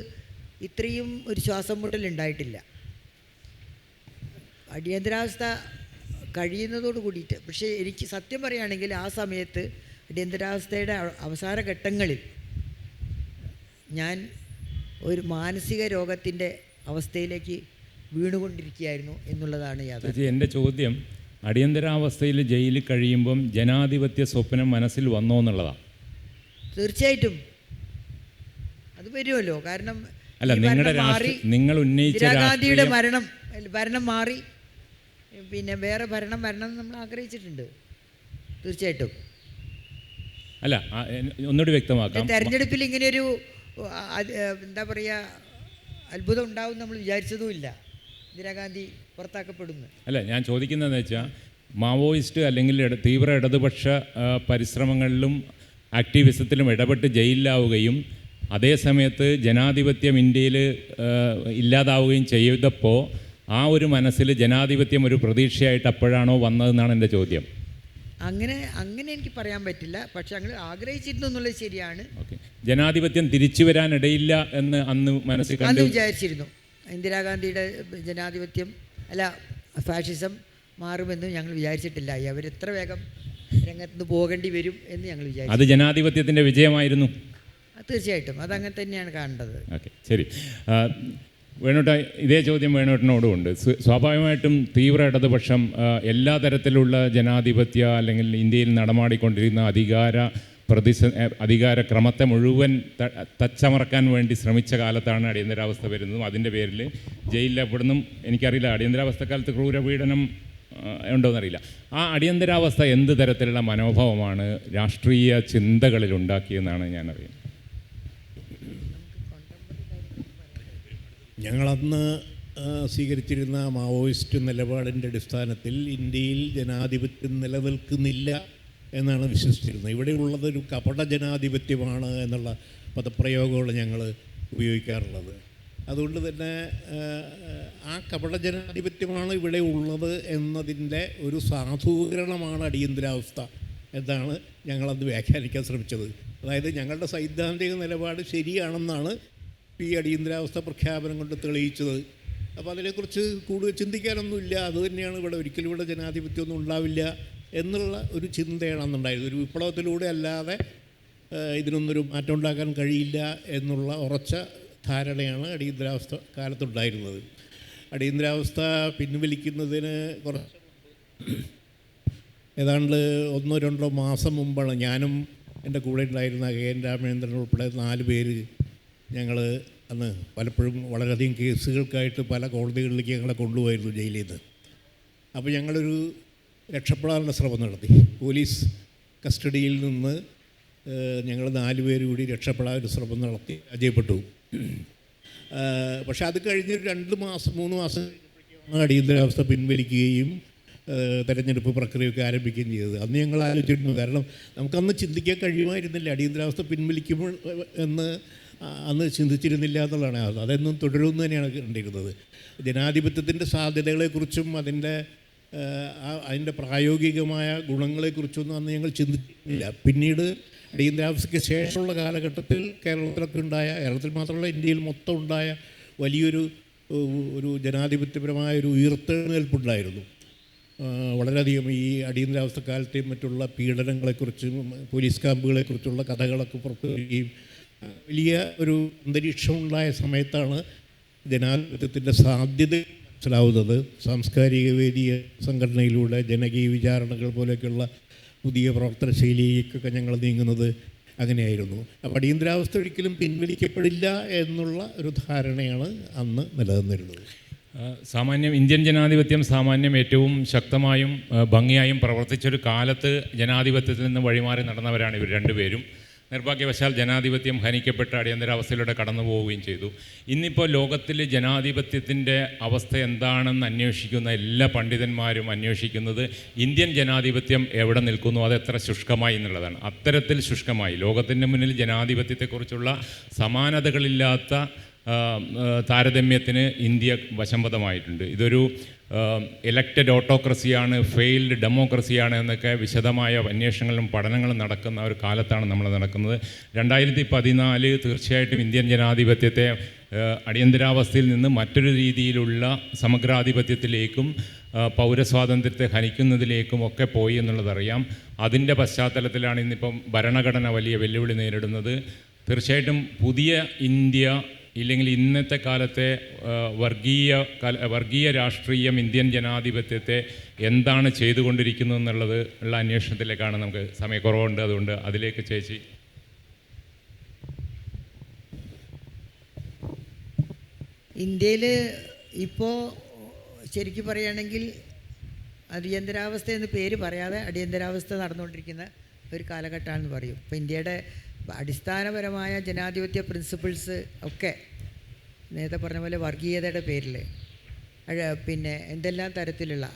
ഇത്രയും ഒരു ശ്വാസം മുട്ടൽ ഉണ്ടായിട്ടില്ല. അടിയന്തരാവസ്ഥ കഴിയുന്നതോട് കൂടിയിട്ട്. പക്ഷേ എനിക്ക് സത്യം പറയുകയാണെങ്കിൽ ആ സമയത്ത് അടിയന്തരാവസ്ഥയുടെ അവസാന ഘട്ടങ്ങളിൽ ഞാൻ ഒരു മാനസിക രോഗത്തിൻ്റെ അവസ്ഥയിലേക്ക് വീണുകൊണ്ടിരിക്കുകയായിരുന്നു എന്നുള്ളതാണ് യാഥാർത്ഥ്യം. എൻ്റെ ചോദ്യം, അടിയന്തരാവസ്ഥയിൽ ജയിലിൽ കഴിയുമ്പം ജനാധിപത്യ സ്വപ്നം മനസ്സിൽ വന്നോ എന്നുള്ളതാണ്. തീർച്ചയായിട്ടും അത് വരുമല്ലോ. കാരണം അല്ല, നിങ്ങളുടെ നിങ്ങൾ ഉന്നയിച്ച ഇന്ദിരാഗാന്ധിയുടെ ഭരണം മാറി പിന്നെ വേറെ ഭരണം വരണം നമ്മൾ ആഗ്രഹിച്ചിട്ടുണ്ട്. തീർച്ചയായിട്ടും. അല്ല, ഒന്നുകൂടി വ്യക്തമാക്കാം. തെരഞ്ഞെടുപ്പിൽ ഇങ്ങനെയൊരു എന്താ പറയുക അത്ഭുതം ഉണ്ടാവും നമ്മൾ വിചാരിച്ചതുമില്ല, ഇന്ദിരാഗാന്ധി പുറത്താക്കപ്പെടുന്നു. അല്ല, ഞാൻ ചോദിക്കുന്നതെന്ന് വെച്ചാൽ മാവോയിസ്റ്റ് അല്ലെങ്കിൽ തീവ്ര ഇടതുപക്ഷ പരിശ്രമങ്ങളിലും ആക്ടിവിസത്തിലും ഇടപെട്ട് ജയിലിലാവുകയും അതേ സമയത്ത് ജനാധിപത്യം ഇന്ത്യയിൽ ഇല്ലാതാവുകയും ചെയ്തപ്പോൾ ആ ഒരു മനസ്സിൽ ജനാധിപത്യം ഒരു പ്രതീക്ഷയായിട്ട് അപ്പോഴാണോ വന്നതെന്നാണ് എൻ്റെ ചോദ്യം. അങ്ങനെ എനിക്ക് പറയാൻ പറ്റില്ല. പക്ഷെ ഞങ്ങൾ ആഗ്രഹിച്ചിരുന്നു എന്നുള്ളത് ശരിയാണ്. ഓക്കെ. ജനാധിപത്യം തിരിച്ചു വരാനിടയില്ല എന്ന് അന്ന് മനസ്സിൽ അന്ന് വിചാരിച്ചിരുന്നു. ഇന്ദിരാഗാന്ധിയുടെ ജനാധിപത്യം അല്ല ഫാഷിസം മാറുമെന്ന് ഞങ്ങൾ വിചാരിച്ചിട്ടില്ല. അവരെത്ര വേഗം രംഗത്ത് പോകേണ്ടി വരും എന്ന് ഞങ്ങൾ വിചാരിച്ചു. അത് ജനാധിപത്യത്തിൻ്റെ വിജയമായിരുന്നു. തീർച്ചയായിട്ടും അതങ്ങനെ തന്നെയാണ് കാണേണ്ടത്. ഓക്കെ, ശരി. വേണുട്ട, ഇതേ ചോദ്യം വേണുട്ടനോടും ഉണ്ട്. സ്വാഭാവികമായിട്ടും തീവ്ര ഇടതുപക്ഷം എല്ലാ തരത്തിലുള്ള ജനാധിപത്യ അല്ലെങ്കിൽ ഇന്ത്യയിൽ നടമാടിക്കൊണ്ടിരുന്ന അധികാരക്രമത്തെ മുഴുവൻ തച്ചമറക്കാൻ വേണ്ടി ശ്രമിച്ച കാലത്താണ് അടിയന്തരാവസ്ഥ വരുന്നതും അതിൻ്റെ പേരിൽ ജയിലിലപ്പെടുന്നതും. എനിക്കറിയില്ല, അടിയന്തരാവസ്ഥ കാലത്ത് ക്രൂരപീഡനം ഉണ്ടോയെന്നറിയില്ല. ആ അടിയന്തരാവസ്ഥ എന്ത് തരത്തിലുള്ള മനോഭാവമാണ് രാഷ്ട്രീയ ചിന്തകളിൽ ഉണ്ടാക്കിയെന്നാണ് ഞാൻ അറിയുന്നത്. ഞങ്ങളന്ന് സ്വീകരിച്ചിരുന്ന മാവോയിസ്റ്റ് നിലപാടിൻ്റെ അടിസ്ഥാനത്തിൽ ഇന്ത്യയിൽ ജനാധിപത്യം നിലനിൽക്കുന്നില്ല എന്നാണ് വിശ്വസിച്ചിരുന്നത്. ഇവിടെയുള്ളതൊരു കപട ജനാധിപത്യമാണ് എന്നുള്ള പദപ്രയോഗങ്ങൾ ഞങ്ങൾ ഉപയോഗിക്കാറുള്ളത്. അതുകൊണ്ട് തന്നെ ആ കപട ജനാധിപത്യമാണ് ഇവിടെ ഉള്ളത് എന്നതിൻ്റെ ഒരു സാധൂകരണമാണ് അടിയന്തരാവസ്ഥ എന്നാണ് ഞങ്ങളത് വ്യാഖ്യാനിക്കാൻ ശ്രമിച്ചത്. അതായത് ഞങ്ങളുടെ സൈദ്ധാന്തിക നിലപാട് ശരിയാണെന്നാണ് ഈ അടിയന്തരാവസ്ഥ പ്രഖ്യാപനം കൊണ്ട് തെളിയിച്ചത്. അപ്പോൾ അതിനെക്കുറിച്ച് കൂടുതൽ ചിന്തിക്കാനൊന്നുമില്ല. അതുതന്നെയാണ് ഒരിക്കലും ഇവിടെ ജനാധിപത്യമൊന്നും ഉണ്ടാവില്ല എന്നുള്ള ഒരു ചിന്തയാണ് അന്നുണ്ടായത്. ഒരു വിപ്ലവത്തിലൂടെ അല്ലാതെ ഇതിനൊന്നൊരു മാറ്റം ഉണ്ടാക്കാൻ കഴിയില്ല എന്നുള്ള ഉറച്ച ധാരണയാണ് അടിയന്തരാവസ്ഥ കാലത്തുണ്ടായിരുന്നത്. അടിയന്തരാവസ്ഥ പിൻവലിക്കുന്നതിന് കുറച്ച് ഏതാണ്ട് 1-2 മാസം മുമ്പാണ് ഞാനും എൻ്റെ കൂടെ ഉണ്ടായിരുന്ന KN രാമചന്ദ്രൻ ഉൾപ്പെടെ 4 പേര് ഞങ്ങൾ അന്ന് പലപ്പോഴും വളരെയധികം കേസുകൾക്കായിട്ട് പല കോടതികളിലേക്ക് ഞങ്ങളെ കൊണ്ടുപോയിരുന്നു ജയിലിൽ നിന്ന്. അപ്പോൾ ഞങ്ങളൊരു രക്ഷപ്പെടാനുള്ള ശ്രമം നടത്തി. പോലീസ് കസ്റ്റഡിയിൽ നിന്ന് ഞങ്ങൾ 4 പേര് കൂടി രക്ഷപ്പെടാൻ ഒരു ശ്രമം നടത്തി പരാജയപ്പെട്ടു. പക്ഷേ അത് കഴിഞ്ഞ് 2 മാസം 3 മാസം അടിയന്തരാവസ്ഥ പിൻവലിക്കുകയും തെരഞ്ഞെടുപ്പ് പ്രക്രിയയൊക്കെ ആരംഭിക്കുകയും ചെയ്തത്. അന്ന് ഞങ്ങൾ ആലോചിച്ചിരുന്നു. കാരണം നമുക്കന്ന് ചിന്തിക്കാൻ കഴിയുമായിരുന്നില്ല അടിയന്തരാവസ്ഥ പിൻവലിക്കുമ്പോൾ എന്ന് അന്ന് ചിന്തിച്ചിരുന്നില്ല എന്നുള്ളതാണ്. അതെന്നും തുടരുമെന്ന് തന്നെയാണ് കണ്ടിരുന്നത്. ജനാധിപത്യത്തിൻ്റെ സാധ്യതകളെക്കുറിച്ചും അതിൻ്റെ പ്രായോഗികമായ ഗുണങ്ങളെക്കുറിച്ചൊന്നും അന്ന് ഞങ്ങൾ ചിന്തിച്ചില്ല. പിന്നീട് അടിയന്തരാവസ്ഥയ്ക്ക് ശേഷമുള്ള കാലഘട്ടത്തിൽ കേരളത്തിൽ മാത്രമല്ല ഇന്ത്യയിൽ മൊത്തം ഉണ്ടായ വലിയൊരു ജനാധിപത്യപരമായ ഒരു ഉയർത്തെഴുന്നേൽപ്പുണ്ടായിരുന്നു. വളരെയധികം ഈ അടിയന്തരാവസ്ഥ കാലത്തെയും മറ്റുള്ള പീഡനങ്ങളെക്കുറിച്ചും പോലീസ് ക്യാമ്പുകളെക്കുറിച്ചുള്ള കഥകളൊക്കെ പുറത്തു വരികയും വലിയ ഒരു അന്തരീക്ഷമുണ്ടായ സമയത്താണ് ജനാധിപത്യത്തിൻ്റെ സാധ്യത മനസ്സിലാവുന്നത്. സാംസ്കാരിക വേദിയ സംഘടനയിലൂടെ ജനകീയ വിചാരണകൾ പോലെയൊക്കെയുള്ള പുതിയ പ്രവർത്തന ശൈലിയിലേക്കൊക്കെ ഞങ്ങൾ നീങ്ങുന്നത് അങ്ങനെയായിരുന്നു. അപ്പോൾ അടിയന്തരാവസ്ഥ ഒരിക്കലും പിൻവലിക്കപ്പെടില്ല എന്നുള്ള ഒരു ധാരണയാണ് അന്ന് നിലനിന്നിരുന്നത്. സാമാന്യം ഇന്ത്യൻ ജനാധിപത്യം സാമാന്യം ഏറ്റവും ശക്തമായും ഭംഗിയായും പ്രവർത്തിച്ചൊരു കാലത്ത് ജനാധിപത്യത്തിൽ നിന്ന് വഴിമാറി നടന്നവരാണ് ഇവർ 2 പേരും. നിർഭാഗ്യവശാൽ ജനാധിപത്യം ഹനിക്കപ്പെട്ട അടിയന്തരാവസ്ഥയിലൂടെ കടന്നു പോവുകയും ചെയ്തു. ഇന്നിപ്പോൾ ലോകത്തിൽ ജനാധിപത്യത്തിൻ്റെ അവസ്ഥ എന്താണെന്ന് അന്വേഷിക്കുന്ന എല്ലാ പണ്ഡിതന്മാരും അന്വേഷിക്കുന്നത് ഇന്ത്യൻ ജനാധിപത്യം എവിടെ നിൽക്കുന്നു, അത് എത്ര ശുഷ്കമായി എന്നുള്ളതാണ്. അത്തരത്തിൽ ശുഷ്കമായി ലോകത്തിൻ്റെ മുന്നിൽ ജനാധിപത്യത്തെക്കുറിച്ചുള്ള സമാനതകളില്ലാത്ത താരതമ്യത്തിന് ഇന്ത്യ വശംവദമായിട്ടുണ്ട്. ഇതൊരു ഇലക്റ്റഡ് ഓട്ടോക്രസിയാണ്, ഫെയിൽഡ് ഡെമോക്രസിയാണ് എന്നൊക്കെ വിശദമായ അന്വേഷണങ്ങളും പഠനങ്ങളും നടക്കുന്ന ഒരു കാലത്താണ് നമ്മൾ നടക്കുന്നത്. 2014 തീർച്ചയായിട്ടും ഇന്ത്യൻ ജനാധിപത്യത്തെ അടിയന്തരാവസ്ഥയിൽ നിന്ന് മറ്റൊരു രീതിയിലുള്ള സമഗ്രാധിപത്യത്തിലേക്കും പൗരസ്വാതന്ത്ര്യത്തെ ഹനിക്കുന്നതിലേക്കും ഒക്കെ പോയി എന്നുള്ളതറിയാം. അതിൻ്റെ പശ്ചാത്തലത്തിലാണ് ഇന്നിപ്പം ഭരണഘടന വലിയ വെല്ലുവിളി നേരിടുന്നത്. തീർച്ചയായിട്ടും പുതിയ ഇന്ത്യ ഇല്ലെങ്കിൽ ഇന്നത്തെ കാലത്തെ വർഗീയ രാഷ്ട്രീയം ഇന്ത്യൻ ജനാധിപത്യത്തെ എന്താണ് ചെയ്തുകൊണ്ടിരിക്കുന്നത് എന്നുള്ളത് ഉള്ള അന്വേഷണത്തിലേക്കാണ്. നമുക്ക് സമയക്കുറവുണ്ട്, അതുകൊണ്ട് അതിലേക്ക് ചേച്ചി. ഇന്ത്യയിൽ ഇപ്പോൾ ശരിക്കും പറയുകയാണെങ്കിൽ അടിയന്തരാവസ്ഥ എന്ന് പേര് പറയാതെ അടിയന്തരാവസ്ഥ നടന്നുകൊണ്ടിരിക്കുന്ന ഒരു കാലഘട്ടമാണെന്ന് പറയും. ഇപ്പോൾ ഇന്ത്യയുടെ അടിസ്ഥാനപരമായ ജനാധിപത്യ പ്രിൻസിപ്പിൾസ് ഒക്കെ നേരത്തെ പറഞ്ഞ പോലെ വർഗീയതയുടെ പേരിൽ പിന്നെ എന്തെല്ലാം തരത്തിലുള്ള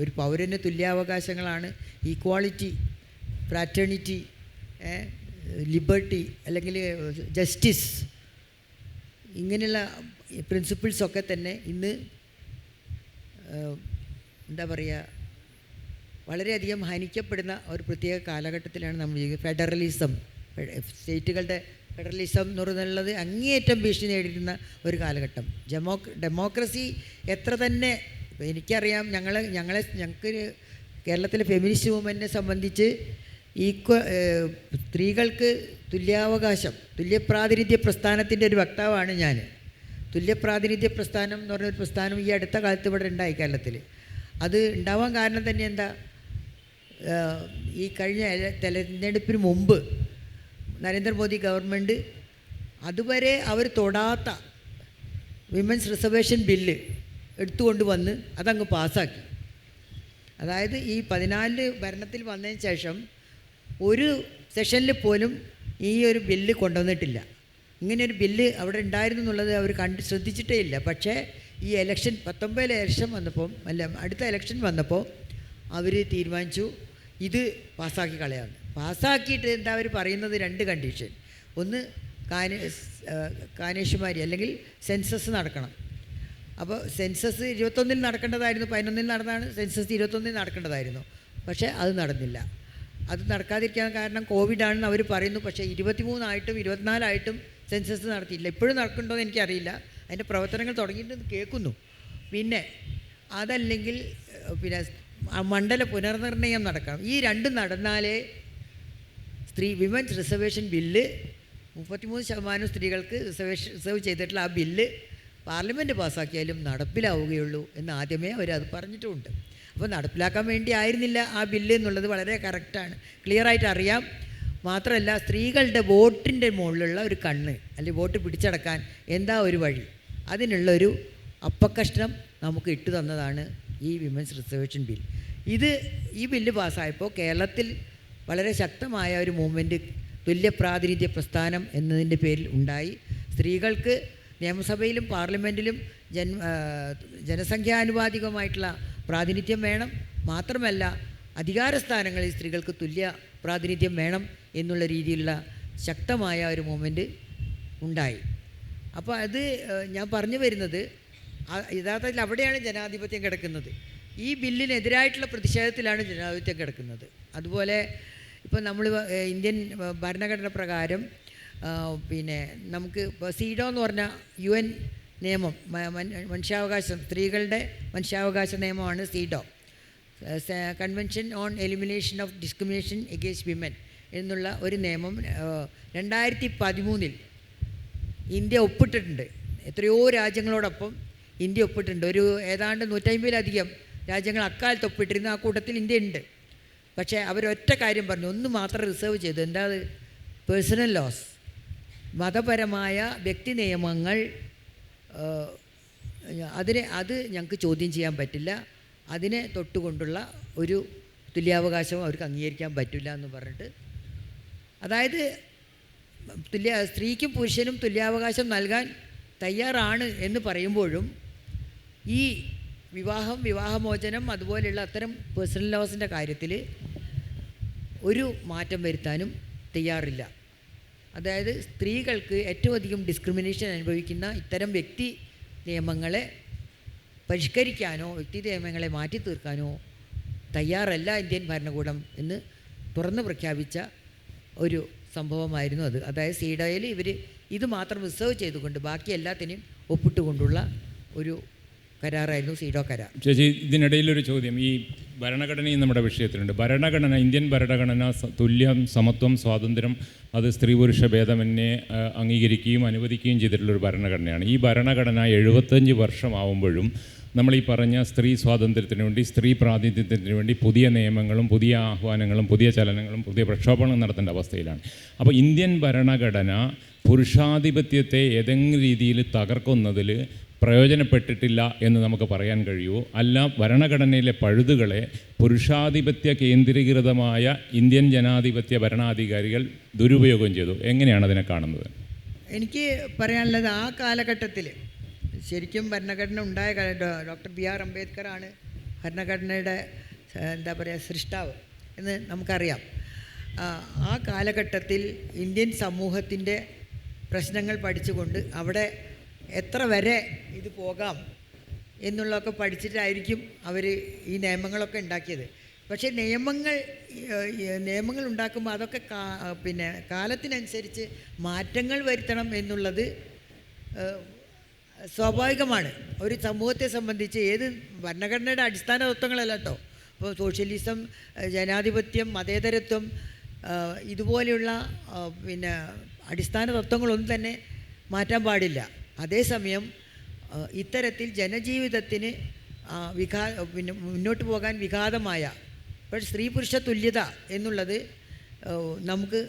ഒരു പൗരന് തുല്യാവകാശങ്ങളാണ്, ഈക്വാളിറ്റി, ഫ്രാറ്റേണിറ്റി, ലിബർട്ടി അല്ലെങ്കിൽ ജസ്റ്റിസ്, ഇങ്ങനെയുള്ള പ്രിൻസിപ്പിൾസൊക്കെ തന്നെ ഇന്ന് എന്താ പറയുക വളരെയധികം ഹനിക്കപ്പെടുന്ന ഒരു പ്രത്യേക കാലഘട്ടത്തിലാണ് നമ്മൾ ജീവിക്കുന്നത്. ഫെഡറലിസം, സ്റ്റേറ്റുകളുടെ ഫെഡറലിസം എന്ന് പറയുന്നത് അങ്ങേയറ്റം ഭീഷണി നേരിടുന്ന ഒരു കാലഘട്ടം. ഡെമോക്രസി എത്ര തന്നെ എനിക്കറിയാം, ഞങ്ങൾക്ക് കേരളത്തിലെ ഫെമിനിസ്റ്റ് മൂവ്മെൻറ്റിനെ സംബന്ധിച്ച് സ്ത്രീകൾക്ക് തുല്യാവകാശം, തുല്യപ്രാതിനിധ്യ പ്രസ്ഥാനത്തിൻ്റെ ഒരു വക്താവാണ് ഞാൻ. തുല്യപ്രാതിനിധ്യ പ്രസ്ഥാനം എന്ന് പറഞ്ഞൊരു പ്രസ്ഥാനം ഈ അടുത്ത കാലത്ത് ഇവിടെ ഉണ്ടായി കേരളത്തിൽ. അത് ഉണ്ടാവാൻ കാരണം തന്നെ എന്താ, ഈ കഴിഞ്ഞ തെരഞ്ഞെടുപ്പിന് മുമ്പ് നരേന്ദ്രമോദി ഗവൺമെൻറ് അതുവരെ അവർ തൊടാത്ത വിമൻസ് റിസർവേഷൻ ബില്ല് എടുത്തുകൊണ്ട് വന്ന് അതങ്ങ് പാസ്സാക്കി. അതായത് ഈ 14 ഭരണത്തിൽ വന്നതിന് ശേഷം ഒരു സെഷനിൽ പോലും ഈ ഒരു ബില്ല് കൊണ്ടുവന്നിട്ടില്ല. ഇങ്ങനെയൊരു ബില്ല് അവിടെ ഉണ്ടായിരുന്നു എന്നുള്ളത് അവർ ശ്രദ്ധിച്ചിട്ടേ ഇല്ല. പക്ഷേ ഈ ഇലക്ഷൻ 19 ഇലക്ഷൻ വന്നപ്പോൾ അടുത്ത ഇലക്ഷൻ വന്നപ്പോൾ അവർ തീരുമാനിച്ചു ഇത് പാസ്സാക്കി കളയാമെന്ന്. പാസ്സാക്കിയിട്ട് എന്താ അവർ പറയുന്നത്, 2 കണ്ടീഷൻ. ഒന്ന് കാനേഷുമാരി അല്ലെങ്കിൽ സെൻസസ് നടക്കണം. അപ്പോൾ സെൻസസ് 21 നടക്കേണ്ടതായിരുന്നു, 11 നടന്നതാണ്. സെൻസസ് 21 നടക്കേണ്ടതായിരുന്നു, പക്ഷേ അത് നടന്നില്ല. അത് നടക്കാതിരിക്കാൻ കാരണം കോവിഡാണെന്ന് അവർ പറയുന്നു. പക്ഷേ 23 24 സെൻസസ് നടത്തിയില്ല. ഇപ്പോഴും നടക്കുന്നുണ്ടോ എന്ന് എനിക്കറിയില്ല. അതിൻ്റെ പ്രവർത്തനങ്ങൾ തുടങ്ങിയിട്ടുണ്ടെന്ന് കേൾക്കുന്നു. പിന്നെ അതല്ലെങ്കിൽ പിന്നെ മണ്ഡല പുനർനിർണ്ണയം നടക്കണം. ഈ 2 നടന്നാലേ വിമൻസ് റിസർവേഷൻ ബില്ല് 33% സ്ത്രീകൾക്ക് റിസർവ് ചെയ്തിട്ടുള്ള ആ ബില്ല് പാർലമെൻറ്റ് പാസ്സാക്കിയാലും നടപ്പിലാവുകയുള്ളൂ എന്ന് ആദ്യമേ അവരത് പറഞ്ഞിട്ടുമുണ്ട്. അപ്പോൾ നടപ്പിലാക്കാൻ വേണ്ടി ആയിരുന്നില്ല ആ ബില്ല് എന്നുള്ളത് വളരെ കറക്റ്റാണ്, ക്ലിയറായിട്ട് അറിയാം. മാത്രമല്ല സ്ത്രീകളുടെ വോട്ടിൻ്റെ മുകളിലുള്ള ഒരു കണ്ണ് അല്ലെങ്കിൽ വോട്ട് പിടിച്ചടക്കാൻ എന്താ ഒരു വഴി, അതിനുള്ളൊരു അപ്പക്കഷ്ണം നമുക്ക് ഇട്ടു തന്നതാണ് ഈ വിമൻസ് റിസർവേഷൻ ബിൽ. ഈ ബില്ല് പാസ്സായപ്പോൾ കേരളത്തിൽ വളരെ ശക്തമായ ഒരു മൂവ്മെൻറ്റ് തുല്യപ്രാതിനിധ്യ പ്രസ്ഥാനം എന്നതിൻ്റെ പേരിൽ ഉണ്ടായി. സ്ത്രീകൾക്ക് നിയമസഭയിലും പാർലമെൻറ്റിലും ജനസംഖ്യാനുപാതികമായിട്ടുള്ള പ്രാതിനിധ്യം വേണം. മാത്രമല്ല അധികാരസ്ഥാനങ്ങളിൽ സ്ത്രീകൾക്ക് തുല്യ പ്രാതിനിധ്യം വേണം എന്നുള്ള രീതിയിലുള്ള ശക്തമായ ഒരു മൂവ്മെൻറ്റ് ഉണ്ടായി. അപ്പോൾ അത് ഞാൻ പറഞ്ഞു വരുന്നത് യഥാർത്ഥത്തിൽ അവിടെയാണ് ജനാധിപത്യം കിടക്കുന്നത്. ഈ ബില്ലിനെതിരായിട്ടുള്ള പ്രതിഷേധത്തിലാണ് ജനാധിപത്യം കിടക്കുന്നത്. അതുപോലെ ഇപ്പോൾ നമ്മൾ ഇന്ത്യൻ ഭരണഘടന പ്രകാരം പിന്നെ നമുക്ക് ഇപ്പോൾ സീഡോ എന്ന് പറഞ്ഞ UN നിയമം, മനുഷ്യാവകാശം, സ്ത്രീകളുടെ മനുഷ്യാവകാശ നിയമമാണ് CEDAW, convention on elimination of discrimination against women എന്നുള്ള ഒരു നിയമം 2013 ഇന്ത്യ ഒപ്പിട്ടിട്ടുണ്ട്. എത്രയോ രാജ്യങ്ങളോടൊപ്പം ഇന്ത്യ ഒപ്പിട്ടിട്ടുണ്ട്. ഏതാണ്ട് 150-ലധികം രാജ്യങ്ങൾ അക്കാലത്ത് ഒപ്പിട്ടിരുന്നു. ആ കൂട്ടത്തിൽ ഇന്ത്യ ഉണ്ട്. പക്ഷേ അവരൊറ്റ കാര്യം പറഞ്ഞു, ഒന്ന് മാത്രം റിസർവ് ചെയ്തു. എന്താ അത്? പേഴ്സണൽ ലോസ്, മതപരമായ വ്യക്തി നിയമങ്ങൾ. അത് ഞങ്ങൾക്ക് ചോദ്യം ചെയ്യാൻ പറ്റില്ല, അതിനെ തൊട്ടുകൊണ്ടുള്ള ഒരു തുല്യാവകാശവും അവർക്ക് അംഗീകരിക്കാൻ പറ്റില്ല എന്ന് പറഞ്ഞിട്ട്, അതായത് സ്ത്രീക്കും പുരുഷനും തുല്യാവകാശം നൽകാൻ തയ്യാറാണ് എന്ന് പറയുമ്പോഴും ഈ വിവാഹമോചനം അതുപോലെയുള്ള അത്തരം പേഴ്സണൽ ലോസിൻ്റെ കാര്യത്തിൽ ഒരു മാറ്റം വരുത്താനും തയ്യാറില്ല. അതായത് സ്ത്രീകൾക്ക് ഏറ്റവും അധികം ഡിസ്ക്രിമിനേഷൻ അനുഭവിക്കുന്ന ഇത്തരം വ്യക്തി നിയമങ്ങളെ പരിഷ്കരിക്കാനോ വ്യക്തി നിയമങ്ങളെ മാറ്റി തീർക്കാനോ തയ്യാറല്ല ഇന്ത്യൻ ഭരണകൂടം എന്ന് തുറന്ന് പ്രഖ്യാപിച്ച ഒരു സംഭവമായിരുന്നു അത്. അതായത് സീഡോയിൽ ഇത് മാത്രം റിസർവ് ചെയ്തുകൊണ്ട് ബാക്കി എല്ലാത്തിനും ഒപ്പിട്ടുകൊണ്ടുള്ള ഒരു കരാറായിരുന്നു സീഡോ കരാർ. ചേച്ചി, ഇതിനിടയിലൊരു ചോദ്യം. ഈ ഭരണഘടനയും നമ്മുടെ വിഷയത്തിലുണ്ട്. ഭരണഘടന, ഇന്ത്യൻ ഭരണഘടന തുല്യം, സമത്വം, സ്വാതന്ത്ര്യം, അത് സ്ത്രീ പുരുഷ ഭേദമന്യേ അംഗീകരിക്കുകയും അനുവദിക്കുകയും ചെയ്തിട്ടുള്ളൊരു ഭരണഘടനയാണ്. ഈ ഭരണഘടന 75 വർഷമാവുമ്പോഴും നമ്മൾ ഈ പറഞ്ഞ സ്ത്രീ സ്വാതന്ത്ര്യത്തിന് വേണ്ടി, സ്ത്രീ പ്രാതിനിധ്യത്തിന് വേണ്ടി പുതിയ നിയമങ്ങളും പുതിയ ആഹ്വാനങ്ങളും പുതിയ ചലനങ്ങളും പുതിയ പ്രക്ഷോഭങ്ങളും നടത്തേണ്ട അവസ്ഥയിലാണ്. അപ്പോൾ ഇന്ത്യൻ ഭരണഘടന പുരുഷാധിപത്യത്തെ ഏതെങ്കിലും രീതിയിൽ തകർക്കുന്നതിൽ പ്രയോജനപ്പെട്ടിട്ടില്ല എന്ന് നമുക്ക് പറയാൻ കഴിയുമോ? അല്ല, ഭരണഘടനയിലെ പഴുതുകളെ പുരുഷാധിപത്യ കേന്ദ്രീകൃതമായ ഇന്ത്യൻ ജനാധിപത്യ ഭരണാധികാരികൾ ദുരുപയോഗം ചെയ്തു. എങ്ങനെയാണ് അതിനെ കാണുന്നത്? എനിക്ക് പറയാനുള്ളത്, ആ കാലഘട്ടത്തിൽ ശരിക്കും ഭരണഘടന ഉണ്ടായ ഡോക്ടർ BR അംബേദ്കറാണ് ഭരണഘടനയുടെ എന്താ പറയുക സൃഷ്ടാവ് എന്ന് നമുക്കറിയാം. ആ കാലഘട്ടത്തിൽ ഇന്ത്യൻ സമൂഹത്തിൻ്റെ പ്രശ്നങ്ങൾ പഠിച്ചുകൊണ്ട് അവിടെ എത്ര വരെ ഇത് പോകാം എന്നുള്ളതൊക്കെ പഠിച്ചിട്ടായിരിക്കും അവർ ഈ നിയമങ്ങളൊക്കെ ഉണ്ടാക്കിയത്. പക്ഷേ നിയമങ്ങൾ ഉണ്ടാക്കുമ്പോൾ അതൊക്കെ പിന്നെ കാലത്തിനനുസരിച്ച് മാറ്റങ്ങൾ വരുത്തണം എന്നുള്ളത് സ്വാഭാവികമാണ്. ഒരു സമൂഹത്തെ സംബന്ധിച്ച് ഏത് ഭരണഘടനയുടെ അടിസ്ഥാന തത്വങ്ങളല്ല കേട്ടോ. ഇപ്പോൾ സോഷ്യലിസം, ജനാധിപത്യം, മതേതരത്വം, ഇതുപോലെയുള്ള പിന്നെ അടിസ്ഥാന തത്വങ്ങളൊന്നും തന്നെ മാറ്റാൻ പാടില്ല. അതേസമയം ഇത്തരത്തിൽ ജനജീവിതത്തിന് പിന്നെ മുന്നോട്ട് പോകാൻ വിഘാതമായ ഇപ്പോൾ സ്ത്രീ പുരുഷ തുല്യത എന്നുള്ളത് നമുക്ക്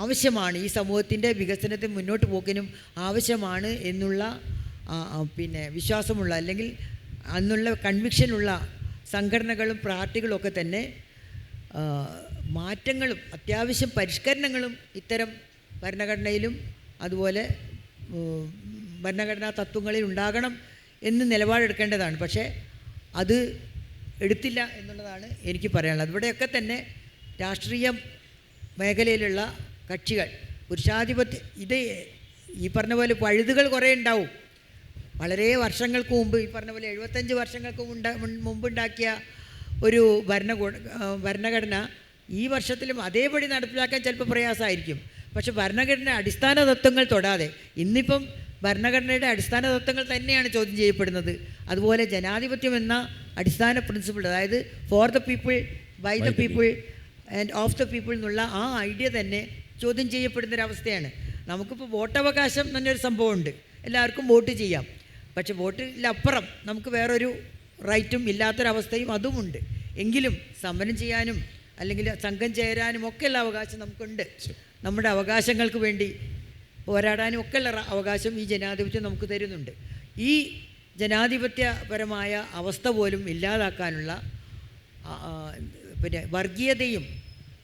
ആവശ്യമാണ്, ഈ സമൂഹത്തിൻ്റെ വികസനത്തിന് മുന്നോട്ട് പോക്കിനും ആവശ്യമാണ് എന്നുള്ള പിന്നെ വിശ്വാസമുള്ള, അല്ലെങ്കിൽ അന്നുള്ള കൺവിക്ഷനുള്ള സംഘടനകളും പാർട്ടികളും ഒക്കെ തന്നെ മാറ്റങ്ങളും അത്യാവശ്യം പരിഷ്കരണങ്ങളും ഇത്തരം ഭരണഘടനയിലും അതുപോലെ ഭരണഘടനാ തത്വങ്ങളിൽ ഉണ്ടാകണം എന്ന് നിലപാടെടുക്കേണ്ടതാണ്. പക്ഷേ അത് എടുത്തില്ല എന്നുള്ളതാണ് എനിക്ക് പറയാനുള്ളത്. ഇവിടെയൊക്കെ തന്നെ രാഷ്ട്രീയ മേഖലയിലുള്ള കക്ഷികൾ പുരുഷാധിപത്യം, ഇത് ഈ പറഞ്ഞ പോലെ പഴുതുകൾ കുറേ ഉണ്ടാവും. വളരെ വർഷങ്ങൾക്ക് മുമ്പ്, ഈ പറഞ്ഞ പോലെ 75 വർഷങ്ങൾക്ക് മുമ്പുണ്ടാക്കിയ ഒരു ഭരണഘടന ഈ വർഷത്തിലും അതേപടി നടപ്പിലാക്കാൻ ചിലപ്പോൾ പ്രയാസമായിരിക്കും. പക്ഷെ ഭരണഘടന അടിസ്ഥാന തത്വങ്ങൾ തൊടാതെ, ഇന്നിപ്പം ഭരണഘടനയുടെ അടിസ്ഥാന തത്വങ്ങൾ തന്നെയാണ് ചോദ്യം ചെയ്യപ്പെടുന്നത്. അതുപോലെ ജനാധിപത്യം എന്ന അടിസ്ഥാന പ്രിൻസിപ്പിൾ, അതായത് for the people, by the people and of the people എന്നുള്ള ആ ഐഡിയ തന്നെ ചോദ്യം ചെയ്യപ്പെടുന്നൊരവസ്ഥയാണ്. നമുക്കിപ്പോൾ വോട്ടവകാശം എന്നൊരു സംഭവമുണ്ട്, എല്ലാവർക്കും വോട്ട് ചെയ്യാം. പക്ഷെ വോട്ടിലപ്പുറം നമുക്ക് വേറൊരു റൈറ്റും ഇല്ലാത്തൊരവസ്ഥയും അതുമുണ്ട്. എങ്കിലും സമരം ചെയ്യാനും അല്ലെങ്കിൽ സംഘം ചേരാനും ഒക്കെയുള്ള അവകാശം നമുക്കുണ്ട്. നമ്മുടെ അവകാശങ്ങൾക്ക് വേണ്ടി പോരാടാനും ഒക്കെയുള്ള അവകാശം ഈ ജനാധിപത്യം നമുക്ക് തരുന്നുണ്ട്. ഈ ജനാധിപത്യപരമായ അവസ്ഥ പോലും ഇല്ലാതാക്കാനുള്ള പിന്നെ വർഗീയതയും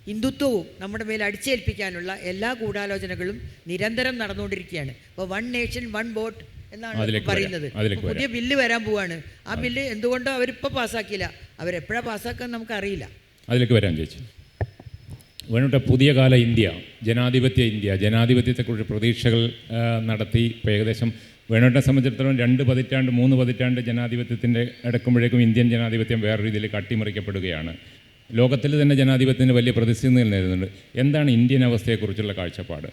ഹിന്ദുത്വവും നമ്മുടെ മേൽ അടിച്ചേൽപ്പിക്കാനുള്ള എല്ലാ ഗൂഢാലോചനകളും നിരന്തരം നടന്നുകൊണ്ടിരിക്കുകയാണ്. ഇപ്പോൾ 1 നേഷൻ 1 വോട്ട് എന്നാണ് പറയുന്നത്. പുതിയ ബില്ല് വരാൻ പോവാണ്. ആ ബില്ല് എന്തുകൊണ്ടോ അവരിപ്പോൾ പാസ്സാക്കിയില്ല, അവരെപ്പോഴാണ് പാസ്സാക്കാൻ നമുക്കറിയില്ല. അതിലേക്ക് വരാൻ ചേച്ചി. വേണ്ട പുതിയ കാല ഇന്ത്യ, ജനാധിപത്യ ഇന്ത്യ, ജനാധിപത്യത്തെക്കുറിച്ച് പ്രതീക്ഷകൾ നടത്തി ഇപ്പോൾ ഏകദേശം വേണുവിനെ സംബന്ധിച്ചിടത്തോളം 2 പതിറ്റാണ്ട് 3 പതിറ്റാണ്ട് ജനാധിപത്യത്തിൻ്റെ എടുക്കുമ്പോഴേക്കും ഇന്ത്യൻ ജനാധിപത്യം വേറെ രീതിയിൽ കട്ടിമറിക്കപ്പെടുകയാണ്. ലോകത്തിൽ തന്നെ ജനാധിപത്യത്തിന് വലിയ പ്രതിസന്ധികൾ നേരിടുന്നുണ്ട്. എന്താണ് ഇന്ത്യൻ അവസ്ഥയെക്കുറിച്ചുള്ള കാഴ്ചപ്പാട്?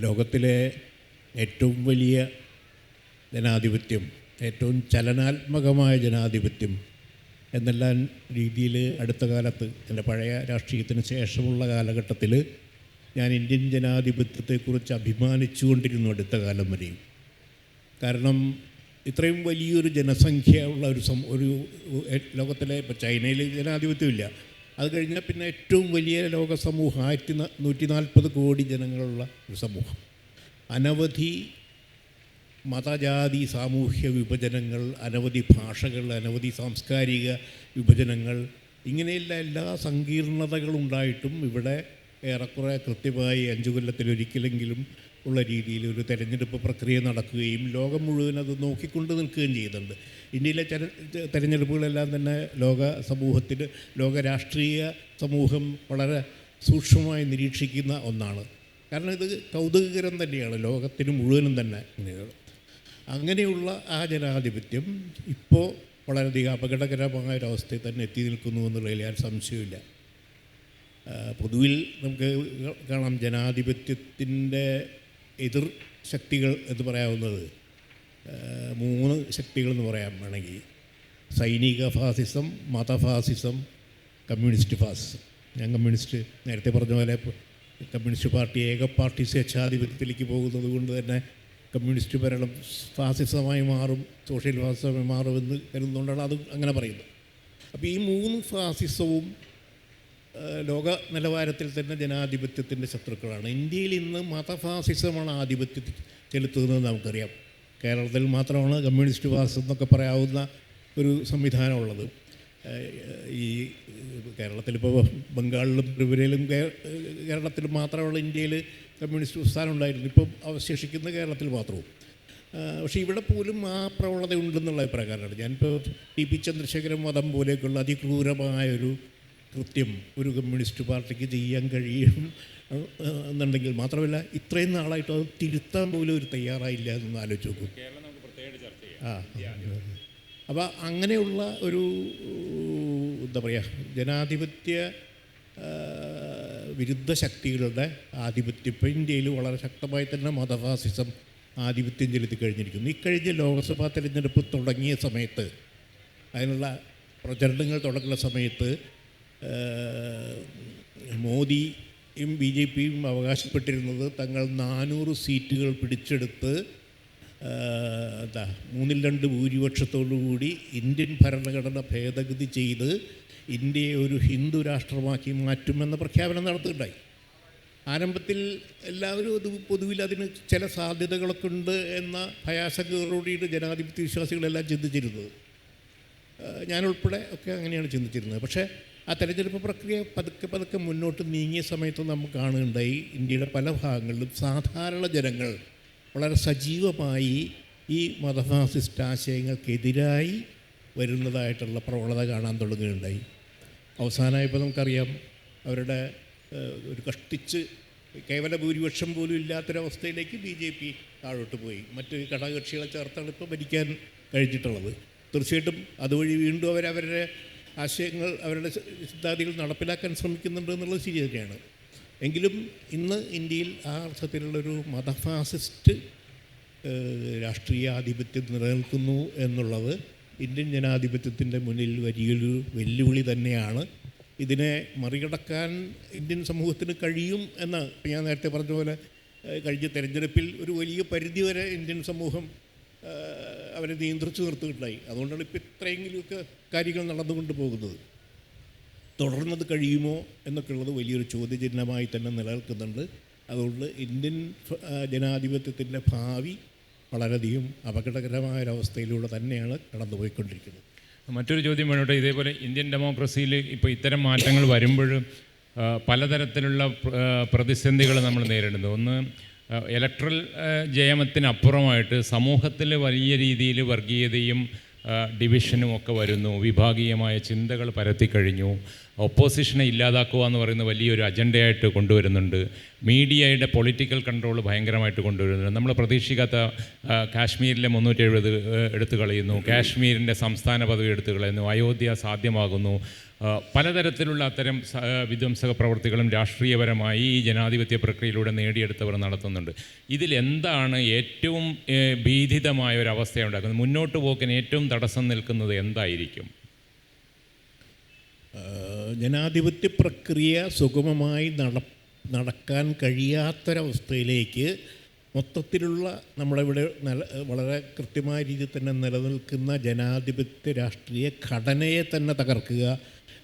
ലോകത്തിലെ ഏറ്റവും വലിയ ജനാധിപത്യം, ഏറ്റവും ചലനാത്മകമായ ജനാധിപത്യം എന്നെല്ലാം രീതിയിൽ അടുത്ത കാലത്ത്, എൻ്റെ പഴയ രാഷ്ട്രീയത്തിന് ശേഷമുള്ള കാലഘട്ടത്തിൽ ഞാൻ ഇന്ത്യൻ ജനാധിപത്യത്തെക്കുറിച്ച് അഭിമാനിച്ചുകൊണ്ടിരുന്നു അടുത്ത കാലം വരെയും. കാരണം ഇത്രയും വലിയൊരു ജനസംഖ്യ ഉള്ള ഒരു ലോകത്തിലെ, ഇപ്പോൾ ചൈനയിൽ ജനാധിപത്യമില്ല, അത് കഴിഞ്ഞാൽ പിന്നെ ഏറ്റവും വലിയ ലോക സമൂഹം 140 കോടി ജനങ്ങളുള്ള ഒരു സമൂഹം, അനവധി മതജാതി സാമൂഹ്യ വിഭജനങ്ങൾ, അനവധി ഭാഷകൾ, അനവധി സാംസ്കാരിക വിഭജനങ്ങൾ, ഇങ്ങനെയുള്ള എല്ലാ സങ്കീർണതകളുണ്ടായിട്ടും ഇവിടെ ഏറെക്കുറെ കൃത്യമായി 5 കൊല്ലത്തിലൊരിക്കലെങ്കിലും ഉള്ള രീതിയിൽ ഒരു തെരഞ്ഞെടുപ്പ് പ്രക്രിയ നടക്കുകയും ലോകം മുഴുവൻ അത് നോക്കിക്കൊണ്ട് നിൽക്കുകയും ചെയ്യുന്നുണ്ട്. ഇന്ത്യയിലെ തെരഞ്ഞെടുപ്പുകളെല്ലാം തന്നെ ലോക രാഷ്ട്രീയ സമൂഹം വളരെ സൂക്ഷ്മമായി നിരീക്ഷിക്കുന്ന ഒന്നാണ്. കാരണം ഇത് കൗതുകകരം തന്നെയാണ് ലോകത്തിന് മുഴുവനും തന്നെ. അങ്ങനെയുള്ള ആ ജനാധിപത്യം ഇപ്പോൾ വളരെയധികം അപകടകരമായ ഒരവസ്ഥയിൽ തന്നെ എത്തി നിൽക്കുന്നു എന്നുള്ളതിൽ ഞാൻ സംശയമില്ല. പൊതുവിൽ നമുക്ക് കാണാം ജനാധിപത്യത്തിൻ്റെ എതിർ ശക്തികൾ എന്ന് പറയാവുന്നത് 3 ശക്തികൾ എന്ന് പറയാൻ വേണമെങ്കിൽ സൈനിക ഫാസിസം, മതഫാസിസം, കമ്മ്യൂണിസ്റ്റ് ഫാസിസം. ഞാൻ കമ്മ്യൂണിസ്റ്റ് നേരത്തെ പറഞ്ഞ പോലെ കമ്മ്യൂണിസ്റ്റ് പാർട്ടി ഏക പാർട്ടി സ്വേച്ഛാധിപത്യത്തിലേക്ക് പോകുന്നത് കൊണ്ട് തന്നെ കമ്മ്യൂണിസ്റ്റ് ഭരണം ഫാസിസമായി മാറും, സോഷ്യൽ ഫാസിസമായി മാറുമെന്ന് കരുതുന്നതുകൊണ്ടാണ് അത് അങ്ങനെ പറയുന്നത്. അപ്പോൾ ഈ 3 ഫാസിസവും ലോക നിലവാരത്തിൽ തന്നെ ജനാധിപത്യത്തിൻ്റെ ശത്രുക്കളാണ്. ഇന്ത്യയിൽ ഇന്ന് മതഫാസിസമാണ് ആധിപത്യത്തിൽ ചെലുത്തുന്നത് നമുക്കറിയാം. കേരളത്തിൽ മാത്രമാണ് കമ്മ്യൂണിസ്റ്റ് ഫാസിസം എന്നൊക്കെ പറയാവുന്ന ഒരു സംവിധാനമുള്ളത്. ഈ കേരളത്തിലിപ്പോൾ ബംഗാളിലും ത്രിപുരയിലും കേരളത്തിലും മാത്രമുള്ള ഇന്ത്യയിൽ കമ്മ്യൂണിസ്റ്റ് പ്രസ്ഥാനം ഉണ്ടായിരുന്നു. ഇപ്പം അവശേഷിക്കുന്ന കേരളത്തിൽ മാത്രവും. പക്ഷേ ഇവിടെ പോലും ആ പ്രവണത ഉണ്ടെന്നുള്ള പ്രകാരമാണ്. ഞാനിപ്പോൾ ടി.പി. ചന്ദ്രശേഖരൻ വധം പോലെയൊക്കെയുള്ള അതിക്രൂരമായൊരു കൃത്യം ഒരു കമ്മ്യൂണിസ്റ്റ് പാർട്ടിക്ക് ചെയ്യാൻ കഴിയും എന്നുണ്ടെങ്കിൽ മാത്രമല്ല ഇത്രയും നാളായിട്ട് അത് തിരുത്താൻ പോലും ഒരു തയ്യാറായില്ല എന്നൊന്ന് ആലോചിച്ച് നോക്കൂ. അപ്പോൾ അങ്ങനെയുള്ള ഒരു എന്താ പറയുക ജനാധിപത്യ വിരുദ്ധ ശക്തികളുടെ ആധിപത്യം ഇപ്പോൾ ഇന്ത്യയിൽ വളരെ ശക്തമായി തന്നെ മതഫാസിസം ആധിപത്യം ചെലുത്തി കഴിഞ്ഞിരിക്കുന്നു. ഇക്കഴിഞ്ഞ ലോക്സഭാ തെരഞ്ഞെടുപ്പ് തുടങ്ങിയ സമയത്ത് അതിനുള്ള പ്രചരണങ്ങൾ തുടങ്ങുന്ന സമയത്ത് മോദിയും BJPയും അവകാശപ്പെട്ടിരുന്നത് തങ്ങൾ 400 സീറ്റുകൾ പിടിച്ചെടുത്ത് 2/3 ഭൂരിപക്ഷത്തോടുകൂടി ഇന്ത്യൻ ഭരണഘടന ഭേദഗതി ചെയ്ത് ഇന്ത്യയെ ഒരു ഹിന്ദു രാഷ്ട്രമാക്കി മാറ്റുമെന്ന പ്രഖ്യാപനം നടത്തുകയുണ്ടായി. ആരംഭത്തിൽ എല്ലാവരും അത് പൊതുവിൽ അതിന് ചില സാധ്യതകളൊക്കെ ഉണ്ട് എന്ന ഭയാശങ്കകളോടെയാണ് ജനാധിപത്യ വിശ്വാസികളെല്ലാം ചിന്തിച്ചിരുന്നത്. ഞാനുൾപ്പെടെ ഒക്കെ അങ്ങനെയാണ് ചിന്തിച്ചിരുന്നത്. പക്ഷേ ആ തെരഞ്ഞെടുപ്പ് പ്രക്രിയ പതുക്കെ മുന്നോട്ട് നീങ്ങിയ സമയത്ത് നമുക്ക് കാണുകയുണ്ടായി ഇന്ത്യയുടെ പല ഭാഗങ്ങളിലും സാധാരണ ജനങ്ങൾ വളരെ സജീവമായി ഈ മതഫാസിസ്റ്റ് ആശയങ്ങൾക്കെതിരായി വരുന്നതായിട്ടുള്ള പ്രവണത കാണാൻ തുടങ്ങുകയുണ്ടായി. അവസാനമായപ്പോൾ നമുക്കറിയാം അവരുടെ ഒരു കഷ്ടിച്ച് കേവല ഭൂരിപക്ഷം പോലും ഇല്ലാത്തൊരവസ്ഥയിലേക്ക് BJP താഴോട്ട് പോയി. മറ്റ് ഘടകകക്ഷികളെ ചേർത്താണ് ഇപ്പോൾ ഭരിക്കാൻ കഴിഞ്ഞിട്ടുള്ളത്. തീർച്ചയായിട്ടും അതുവഴി വീണ്ടും അവരവരുടെ ആശയങ്ങൾ അവരുടെ സിദ്ധാന്തങ്ങൾ നടപ്പിലാക്കാൻ ശ്രമിക്കുന്നുണ്ട് എന്നുള്ളത് ശരി തന്നെയാണ്. എങ്കിലും ഇന്ന് ഇന്ത്യയിൽ ആ അർത്ഥത്തിലുള്ളൊരു മതഫാസിസ്റ്റ് രാഷ്ട്രീയ ആധിപത്യം നിലനിൽക്കുന്നു എന്നുള്ളത് ഇന്ത്യൻ ജനാധിപത്യത്തിൻ്റെ മുന്നിൽ വലിയൊരു വെല്ലുവിളി തന്നെയാണ്. ഇതിനെ മറികടക്കാൻ ഇന്ത്യൻ സമൂഹത്തിന് കഴിയും എന്ന് ഞാൻ നേരത്തെ പറഞ്ഞ പോലെ കഴിഞ്ഞ തെരഞ്ഞെടുപ്പിൽ ഒരു വലിയ പരിധിവരെ ഇന്ത്യൻ സമൂഹം അവരെ നിയന്ത്രിച്ചു നിർത്തുകയുണ്ടായി. അതുകൊണ്ടാണ് ഇപ്പോൾ ഇത്രയെങ്കിലുമൊക്കെ കാര്യങ്ങൾ നടന്നുകൊണ്ട് പോകുന്നത്. തുടർന്നത് കഴിയുമോ എന്നൊക്കെയുള്ളത് വലിയൊരു ചോദ്യചിഹ്നമായി തന്നെ നിലനിൽക്കുന്നുണ്ട്. അതുകൊണ്ട് ഇന്ത്യൻ ജനാധിപത്യത്തിൻ്റെ ഭാവി വളരെയധികം അപകടകരമായൊരവസ്ഥയിലൂടെ തന്നെയാണ് കടന്നുപോയിക്കൊണ്ടിരിക്കുന്നത്. മറ്റൊരു ചോദ്യം വേണോട്ടെ. ഇതേപോലെ ഇന്ത്യൻ ഡെമോക്രസിയിൽ ഇപ്പോൾ ഇത്തരം മാറ്റങ്ങൾ വരുമ്പോഴും പലതരത്തിലുള്ള പ്രതിസന്ധികൾ നമ്മൾ നേരിടുന്നു. ഒന്ന്, ഇലക്ട്രൽ ജയമത്തിനപ്പുറമായിട്ട് സമൂഹത്തിൽ വലിയ രീതിയിൽ വർഗീയതയും ഡിവിഷനും ഒക്കെ വരുന്നു. വിഭാഗീയമായ ചിന്തകൾ പരത്തിക്കഴിഞ്ഞു. ഒപ്പോസിഷനെ ഇല്ലാതാക്കുക എന്ന് പറയുന്ന വലിയൊരു അജണ്ടയായിട്ട് കൊണ്ടുവരുന്നുണ്ട്. മീഡിയയുടെ പൊളിറ്റിക്കൽ കൺട്രോൾ ഭയങ്കരമായിട്ട് കൊണ്ടുവരുന്നുണ്ട്. നമ്മൾ പ്രതീക്ഷിക്കാത്ത കാശ്മീരിലെ 370 എടുത്തു കളയുന്നു. കാശ്മീരിൻ്റെ സംസ്ഥാന പദവി എടുത്തു കളയുന്നു. അയോധ്യ സാധ്യമാകുന്നു. പലതരത്തിലുള്ള അത്തരം വിധ്വംസക പ്രവൃത്തികളും രാഷ്ട്രീയപരമായി ഈ ജനാധിപത്യ പ്രക്രിയയിലൂടെ നേടിയെടുത്തവർ നടത്തുന്നുണ്ട്. ഇതിലെന്താണ് ഏറ്റവും ഭീതിതമായ ഒരവസ്ഥയുണ്ടാക്കുന്നത്? മുന്നോട്ട് പോക്കിന് ഏറ്റവും തടസ്സം നിൽക്കുന്നത് എന്തായിരിക്കും? ജനാധിപത്യ പ്രക്രിയ സുഗമമായി നടക്കാൻ കഴിയാത്തൊരവസ്ഥയിലേക്ക് മൊത്തത്തിലുള്ള നമ്മളിവിടെ വളരെ കൃത്യമായ രീതിയിൽ തന്നെ നിലനിൽക്കുന്ന ജനാധിപത്യ രാഷ്ട്രീയ ഘടനയെ തന്നെ തകർക്കുക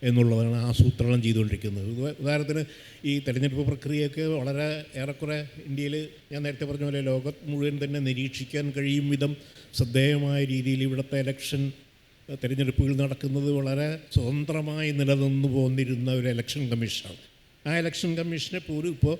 എന്നുള്ളതാണ് ആസൂത്രണം ചെയ്തുകൊണ്ടിരിക്കുന്നത്. ഉദാഹരണത്തിന് ഈ തെരഞ്ഞെടുപ്പ് പ്രക്രിയയൊക്കെ വളരെ ഏറെക്കുറെ ഇന്ത്യയിൽ ഞാൻ നേരത്തെ പറഞ്ഞ പോലെ ലോകം മുഴുവൻ തന്നെ നിരീക്ഷിക്കാൻ കഴിയും വിധം ശ്രദ്ധേയമായ രീതിയിൽ ഇവിടുത്തെ തെരഞ്ഞെടുപ്പുകൾ നടക്കുന്നത് വളരെ സ്വതന്ത്രമായി നിലനിന്നു പോന്നിരുന്ന ഒരു ഇലക്ഷൻ കമ്മീഷനാണ്. ആ ഇലക്ഷൻ കമ്മീഷനെ പോലും ഇപ്പോൾ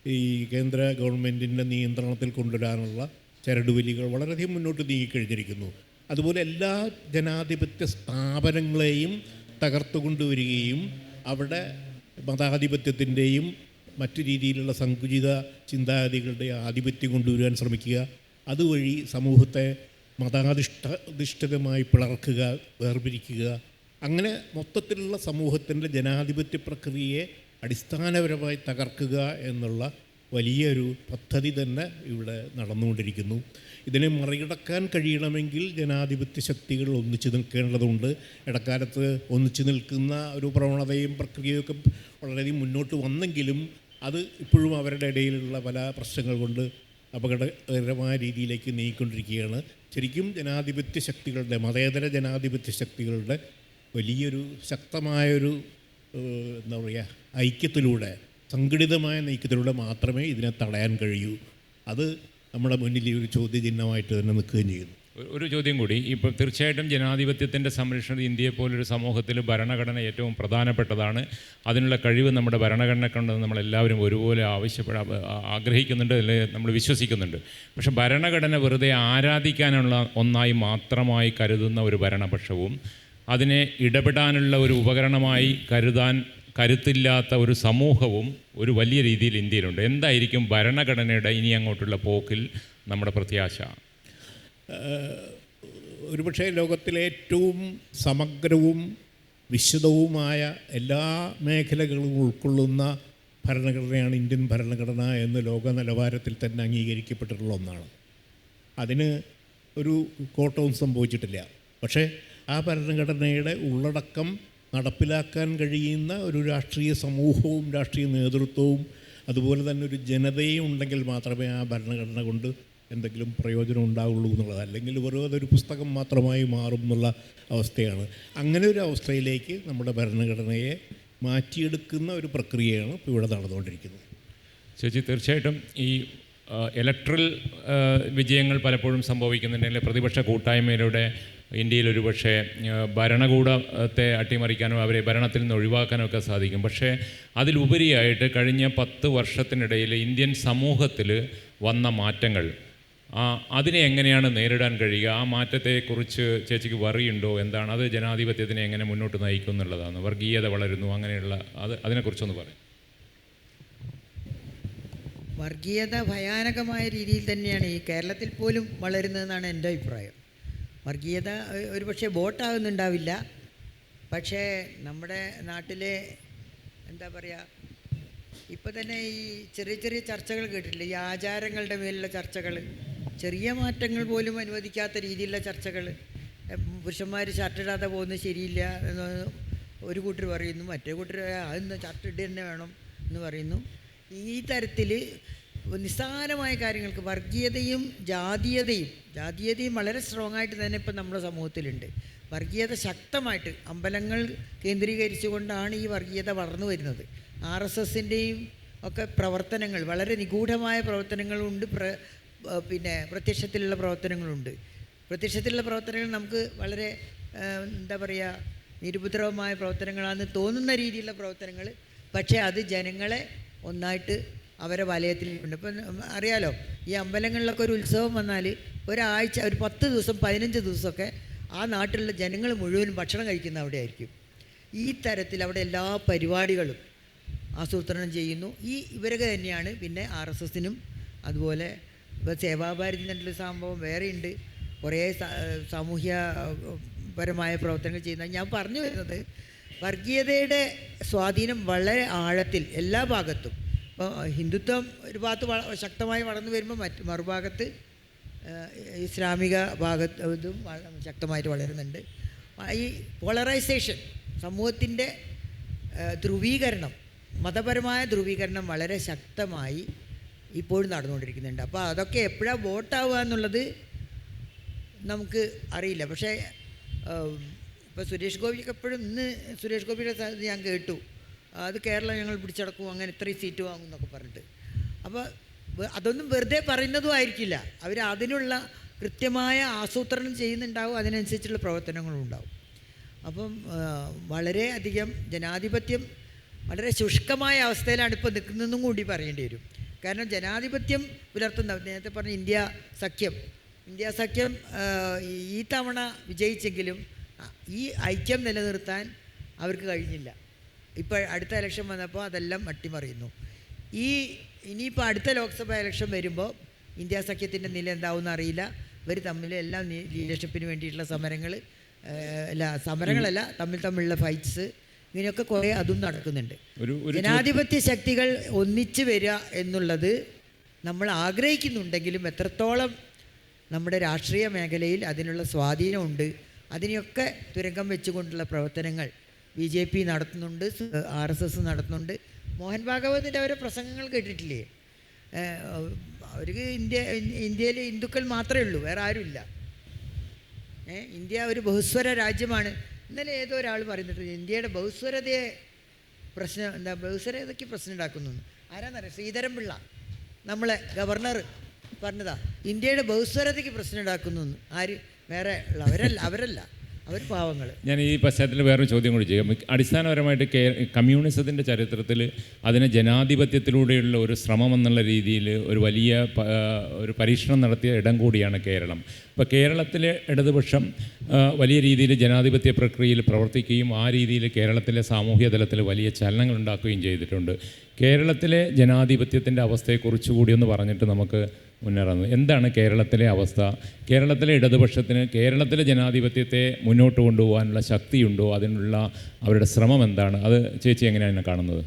ഈ കേന്ദ്ര ഗവൺമെൻറ്റിൻ്റെ നിയന്ത്രണത്തിൽ കൊണ്ടുവരാനുള്ള ചരടുവലികൾ വളരെയധികം മുന്നോട്ട് നീങ്ങിക്കഴിഞ്ഞിരിക്കുന്നു. അതുപോലെ എല്ലാ ജനാധിപത്യ സ്ഥാപനങ്ങളെയും തകർത്തുകൊണ്ടുവരികയും അവിടെ മതാധിപത്യത്തിൻ്റെയും മറ്റു രീതിയിലുള്ള സങ്കുചിത ചിന്താഗതികളുടെ ആധിപത്യം കൊണ്ടുവരാൻ ശ്രമിക്കുക. അതുവഴി സമൂഹത്തെ മതാധിഷ്ഠിതമായി പിളർക്കുക, വേർപിരിക്കുക. അങ്ങനെ മൊത്തത്തിലുള്ള സമൂഹത്തിൻ്റെ ജനാധിപത്യ പ്രക്രിയയെ അടിസ്ഥാനപരമായി തകർക്കുക എന്നുള്ള വലിയൊരു പദ്ധതി തന്നെ ഇവിടെ നടന്നുകൊണ്ടിരിക്കുന്നു. ഇതിനെ മറികടക്കാൻ കഴിയണമെങ്കിൽ ജനാധിപത്യ ശക്തികൾ ഒന്നിച്ചു നിൽക്കേണ്ടതുണ്ട്. ഇടക്കാലത്ത് ഒന്നിച്ചു നിൽക്കുന്ന ഒരു പ്രവണതയും പ്രക്രിയയൊക്കെ വളരെയധികം മുന്നോട്ട് വന്നെങ്കിലും അത് ഇപ്പോഴും അവരുടെ ഇടയിലുള്ള പല പ്രശ്നങ്ങൾ കൊണ്ട് അപകടകരമായ രീതിയിലേക്ക് നീങ്ങിക്കൊണ്ടിരിക്കുകയാണ്. ശരിക്കും ജനാധിപത്യ ശക്തികളുടെ, മതേതര ജനാധിപത്യ ശക്തികളുടെ വലിയൊരു ശക്തമായൊരു എന്താ പറയുക, ഐക്യത്തിലൂടെ, സംഘടിതമായ നീക്കത്തിലൂടെ മാത്രമേ ഇതിനെ തടയാൻ കഴിയൂ. അത് നമ്മുടെ മുന്നിൽ ഒരു ചോദ്യചിഹ്നമായിട്ട് തന്നെ നിൽക്കുകയും ചെയ്യുന്നു. ഒരു ചോദ്യം കൂടി. ഇപ്പോൾ തീർച്ചയായിട്ടും ജനാധിപത്യത്തിൻ്റെ സംരക്ഷണം ഇന്ത്യയെപ്പോലൊരു സമൂഹത്തിൽ ഭരണഘടന ഏറ്റവും പ്രധാനപ്പെട്ടതാണ്. അതിനുള്ള കഴിവ് നമ്മുടെ ഭരണഘടനക്കുണ്ടെന്ന് നമ്മളെല്ലാവരും ഒരുപോലെ ആഗ്രഹിക്കുന്നുണ്ട്, അല്ലെങ്കിൽ നമ്മൾ വിശ്വസിക്കുന്നുണ്ട്. പക്ഷേ ഭരണഘടന വെറുതെ ആരാധിക്കാനുള്ള ഒന്നായി മാത്രമായി കരുതുന്ന ഒരു ഭരണപക്ഷവും അതിനെ ഇടപെടാനുള്ള ഒരു ഉപകരണമായി കരുത്തില്ലാത്ത ഒരു സമൂഹവും ഒരു വലിയ രീതിയിൽ ഇന്ത്യയിലുണ്ട്. എന്തായിരിക്കും ഭരണഘടനയുടെ ഇനി അങ്ങോട്ടുള്ള പോക്കിൽ നമ്മുടെ പ്രത്യാശ? ഒരുപക്ഷെ ലോകത്തിലെ ഏറ്റവും സമഗ്രവും വിശദവുമായ എല്ലാ മേഖലകളും ഉൾക്കൊള്ളുന്ന ഭരണഘടനയാണ് ഇന്ത്യൻ ഭരണഘടന എന്ന് ലോക നിലവാരത്തിൽ തന്നെ അംഗീകരിക്കപ്പെട്ടിട്ടുള്ള ഒന്നാണ്. അതിന് ഒരു കോട്ടവും സംഭവിച്ചിട്ടില്ല. പക്ഷേ ആ ഭരണഘടനയുടെ ഉള്ളടക്കം നടപ്പിലാക്കാൻ കഴിയുന്ന ഒരു രാഷ്ട്രീയ സമൂഹവും രാഷ്ട്രീയ നേതൃത്വവും അതുപോലെ തന്നെ ഒരു ജനതയും ഉണ്ടെങ്കിൽ മാത്രമേ ആ ഭരണഘടന കൊണ്ട് എന്തെങ്കിലും പ്രയോജനം ഉണ്ടാവുള്ളൂ എന്നുള്ളത്. അല്ലെങ്കിൽ വെറുതെ അതൊരു പുസ്തകം മാത്രമായി മാറും എന്നുള്ള അവസ്ഥയാണ്. അങ്ങനെ ഒരു അവസ്ഥയിലേക്ക് നമ്മുടെ ഭരണഘടനയെ മാറ്റിയെടുക്കുന്ന ഒരു പ്രക്രിയയാണ് ഇപ്പോൾ ഇവിടെ നടന്നുകൊണ്ടിരിക്കുന്നത്. ചേച്ചി, തീർച്ചയായിട്ടും ഈ ഇലക്ട്രൽ വിജയങ്ങൾ പലപ്പോഴും സംഭവിക്കുന്നുണ്ടെങ്കിൽ പ്രതിപക്ഷ കൂട്ടായ്മയിലൂടെ ഇന്ത്യയിൽ ഒരു പക്ഷേ ഭരണകൂടത്തെ അട്ടിമറിക്കാനോ അവരെ ഭരണത്തിൽ നിന്ന് ഒഴിവാക്കാനോ ഒക്കെ സാധിക്കും. പക്ഷേ അതിലുപരിയായിട്ട് കഴിഞ്ഞ 10 വർഷത്തിനിടയിൽ ഇന്ത്യൻ സമൂഹത്തിൽ വന്ന മാറ്റങ്ങൾ, അതിനെ എങ്ങനെയാണ് നേരിടാൻ കഴിയുക? ആ മാറ്റത്തെക്കുറിച്ച് ചേച്ചിക്ക് വറിയുണ്ടോ? എന്താണ് അത് ജനാധിപത്യത്തിനെ എങ്ങനെ മുന്നോട്ട് നയിക്കും എന്നുള്ളതാണ്? വർഗീയത വളരുന്നു, അങ്ങനെയുള്ള അതിനെക്കുറിച്ചൊന്ന് പറയും. വർഗീയത ഭയാനകമായ രീതിയിൽ തന്നെയാണ് ഈ കേരളത്തിൽ പോലും വളരുന്നതെന്നാണ് എൻ്റെ അഭിപ്രായം. വർഗീയത ഒരുപക്ഷെ വോട്ടാകുന്നുണ്ടാവില്ല, പക്ഷേ നമ്മുടെ നാട്ടിലെ എന്താ പറയുക, ഇപ്പോൾ തന്നെ ഈ ചെറിയ ചെറിയ ചർച്ചകൾ കേട്ടിട്ടില്ല, ഈ ആചാരങ്ങളുടെ മേലുള്ള ചർച്ചകൾ, ചെറിയ മാറ്റങ്ങൾ പോലും അനുവദിക്കാത്ത രീതിയിലുള്ള ചർച്ചകൾ. പുരുഷന്മാർ ഷർട്ടിടാതെ പോകുന്നത് ശരിയില്ല എന്ന് ഒരു കൂട്ടർ പറയുന്നു, മറ്റേ കൂട്ടർ അതൊന്ന് ഷർട്ടിട്ട് തന്നെ വേണം എന്ന് പറയുന്നു. ഈ തരത്തിൽ നിസ്സാരമായ കാര്യങ്ങൾക്ക് വർഗീയതയും ജാതീയതയും വളരെ സ്ട്രോങ് ആയിട്ട് തന്നെ ഇപ്പം നമ്മുടെ സമൂഹത്തിലുണ്ട്. വർഗീയത ശക്തമായിട്ട് അമ്പലങ്ങൾ കേന്ദ്രീകരിച്ചുകൊണ്ടാണ് ഈ വർഗീയത വളർന്നു വരുന്നത്. RSSൻ്റെയും ഒക്കെ പ്രവർത്തനങ്ങൾ, വളരെ നിഗൂഢമായ പ്രവർത്തനങ്ങളുണ്ട്, പിന്നെ പ്രത്യക്ഷത്തിലുള്ള പ്രവർത്തനങ്ങളുണ്ട്. പ്രത്യക്ഷത്തിലുള്ള പ്രവർത്തനങ്ങൾ നമുക്ക് വളരെ എന്താ പറയുക, നിരുപദ്രവമായ പ്രവർത്തനങ്ങളാണെന്ന് തോന്നുന്ന രീതിയിലുള്ള പ്രവർത്തനങ്ങൾ, പക്ഷേ അത് ജനങ്ങളെ ഒന്നായിട്ട് അവരെ വലയത്തിലുണ്ട്. ഇപ്പം അറിയാലോ, ഈ അമ്പലങ്ങളിലൊക്കെ ഒരു ഉത്സവം വന്നാൽ ഒരാഴ്ച, ഒരു 10 ദിവസം 15 ദിവസമൊക്കെ ആ നാട്ടിലുള്ള ജനങ്ങൾ മുഴുവനും ഭക്ഷണം കഴിക്കുന്ന അവിടെ ആയിരിക്കും. ഈ തരത്തിൽ അവിടെ എല്ലാ പരിപാടികളും ആസൂത്രണം ചെയ്യുന്നു. ഇവരൊക്കെ തന്നെയാണ് പിന്നെ RSSനും അതുപോലെ ഇപ്പോൾ സേവാഭാരതി എന്നുള്ള സംഭവം വേറെയുണ്ട്, കുറേ സാമൂഹ്യപരമായ പ്രവർത്തനങ്ങൾ ചെയ്യുന്നത്. ഞാൻ പറഞ്ഞു വരുന്നത് വർഗീയതയുടെ സ്വാധീനം വളരെ ആഴത്തിൽ എല്ലാ ഭാഗത്തും. ഇപ്പോൾ ഹിന്ദുത്വം ഒരു ഭാഗത്ത് ശക്തമായി വളർന്നു വരുമ്പോൾ മറുഭാഗത്ത് ഇസ്ലാമിക ഭാഗത്തും ശക്തമായിട്ട് വളരുന്നുണ്ട്. ഈ പോളറൈസേഷൻ, സമൂഹത്തിൻ്റെ ധ്രുവീകരണം, മതപരമായ ധ്രുവീകരണം വളരെ ശക്തമായി ഇപ്പോഴും നടന്നുകൊണ്ടിരിക്കുന്നുണ്ട്. അപ്പോൾ അതൊക്കെ എപ്പോഴാണ് വോട്ടാവുക എന്നുള്ളത് നമുക്ക് അറിയില്ല. പക്ഷേ ഇപ്പോൾ സുരേഷ് ഗോപിക്ക് എപ്പോഴും, ഇന്ന് സുരേഷ് ഗോപിയുടെ ഞാൻ കേട്ടു, അത് കേരളം ഞങ്ങൾ പിടിച്ചടക്കും, അങ്ങനെ ഇത്രയും സീറ്റ് വാങ്ങും എന്നൊക്കെ പറഞ്ഞിട്ട്. അപ്പോൾ അതൊന്നും വെറുതെ പറയുന്നതും ആയിരിക്കില്ല, അവർ അതിനുള്ള കൃത്യമായ ആസൂത്രണം ചെയ്യുന്നുണ്ടാവും, അതിനനുസരിച്ചുള്ള പ്രവർത്തനങ്ങളും ഉണ്ടാവും. അപ്പം വളരെയധികം ജനാധിപത്യം വളരെ ശുഷ്കമായ അവസ്ഥയിലാണ് ഇപ്പോൾ നിൽക്കുന്നതെന്നും കൂടി പറയേണ്ടി വരും. കാരണം ജനാധിപത്യം പുലർത്തുന്ന, നേരത്തെ പറഞ്ഞ ഇന്ത്യ സഖ്യം ഈ തവണ വിജയിച്ചെങ്കിലും ഈ ഐക്യം നിലനിർത്താൻ അവർക്ക് കഴിഞ്ഞില്ല. ഇപ്പോൾ അടുത്ത ഇലക്ഷൻ വന്നപ്പോൾ അതെല്ലാം അട്ടിമറിയുന്നു. ഇനിയിപ്പോൾ അടുത്ത ലോക്സഭാ ഇലക്ഷൻ വരുമ്പോൾ ഇന്ത്യ സഖ്യത്തിൻ്റെ നില എന്താവുമെന്ന് അറിയില്ല. ഇവർ തമ്മിൽ എല്ലാം ലീഡർഷിപ്പിന് വേണ്ടിയിട്ടുള്ള സമരങ്ങളല്ല തമ്മിലുള്ള ഫൈറ്റ്സ് ഇങ്ങനെയൊക്കെ കുറേ അതും നടക്കുന്നുണ്ട്. ഒരു ജനാധിപത്യ ശക്തികൾ ഒന്നിച്ചു വരിക എന്നുള്ളത് നമ്മൾ ആഗ്രഹിക്കുന്നുണ്ടെങ്കിലും എത്രത്തോളം നമ്മുടെ രാഷ്ട്രീയ മേഖലയിൽ അതിനുള്ള സ്വാധീനമുണ്ട്, അതിനെയൊക്കെ തുരങ്കം വെച്ചുകൊണ്ടുള്ള പ്രവർത്തനങ്ങൾ BJP നടത്തുന്നുണ്ട്, RSS നടത്തുന്നുണ്ട്. മോഹൻ ഭാഗവതിൻ്റെ അവരെ പ്രസംഗങ്ങൾ കേട്ടിട്ടില്ലേ? അവർക്ക് ഇന്ത്യയിൽ ഹിന്ദുക്കൾ മാത്രമേ ഉള്ളൂ, വേറെ ആരുമില്ല. ഇന്ത്യ ഒരു ബഹുസ്വര രാജ്യമാണ്. ഇന്നലെ ഏതോ ഒരാൾ പറയുന്നുണ്ട് ഇന്ത്യയുടെ ബഹുസ്വരതയെ ബഹുസ്വരതയ്ക്ക് പ്രശ്നം ഉണ്ടാക്കുന്നു. ആരാന്നറിയാം? ശ്രീധരൻപിള്ള, നമ്മളെ ഗവർണർ പറഞ്ഞതാ, ഇന്ത്യയുടെ ബഹുസ്വരതയ്ക്ക് പ്രശ്നം ഉണ്ടാക്കുന്നു. ആര്? വേറെ അവരല്ല, അവർ പാവങ്ങൾ. ഞാൻ ഈ പശ്ചാത്തലത്തിൽ വേറൊരു ചോദ്യം കൂടി ചെയ്യാം. അടിസ്ഥാനപരമായിട്ട് കമ്മ്യൂണിസത്തിൻ്റെ ചരിത്രത്തിൽ അതിനെ ജനാധിപത്യത്തിലൂടെയുള്ള ഒരു ശ്രമം എന്നുള്ള രീതിയിൽ ഒരു വലിയ ഒരു പരീക്ഷണം നടത്തിയ ഇടം കൂടിയാണ് കേരളം. ഇപ്പോൾ കേരളത്തിലെ ഇടതുപക്ഷം വലിയ രീതിയിൽ ജനാധിപത്യ പ്രക്രിയയിൽ പ്രവർത്തിക്കുകയും ആ രീതിയിൽ കേരളത്തിലെ സാമൂഹ്യ തലത്തിൽ വലിയ ചലനങ്ങൾ ഉണ്ടാക്കുകയും ചെയ്തിട്ടുണ്ട്. കേരളത്തിലെ ജനാധിപത്യത്തിൻ്റെ അവസ്ഥയെക്കുറിച്ച് കൂടി ഒന്ന് പറഞ്ഞിട്ട് നമുക്ക് മുന്നേറുന്നത്. എന്താണ് കേരളത്തിലെ അവസ്ഥ? കേരളത്തിലെ ഇടതുപക്ഷത്തിന് കേരളത്തിലെ ജനാധിപത്യത്തെ മുന്നോട്ട് കൊണ്ടുപോകാനുള്ള ശക്തിയുണ്ടോ? അതിനുള്ള അവരുടെ ശ്രമം എന്താണ്? അത് ചേച്ചി എങ്ങനെയാണ് കാണുന്നത്?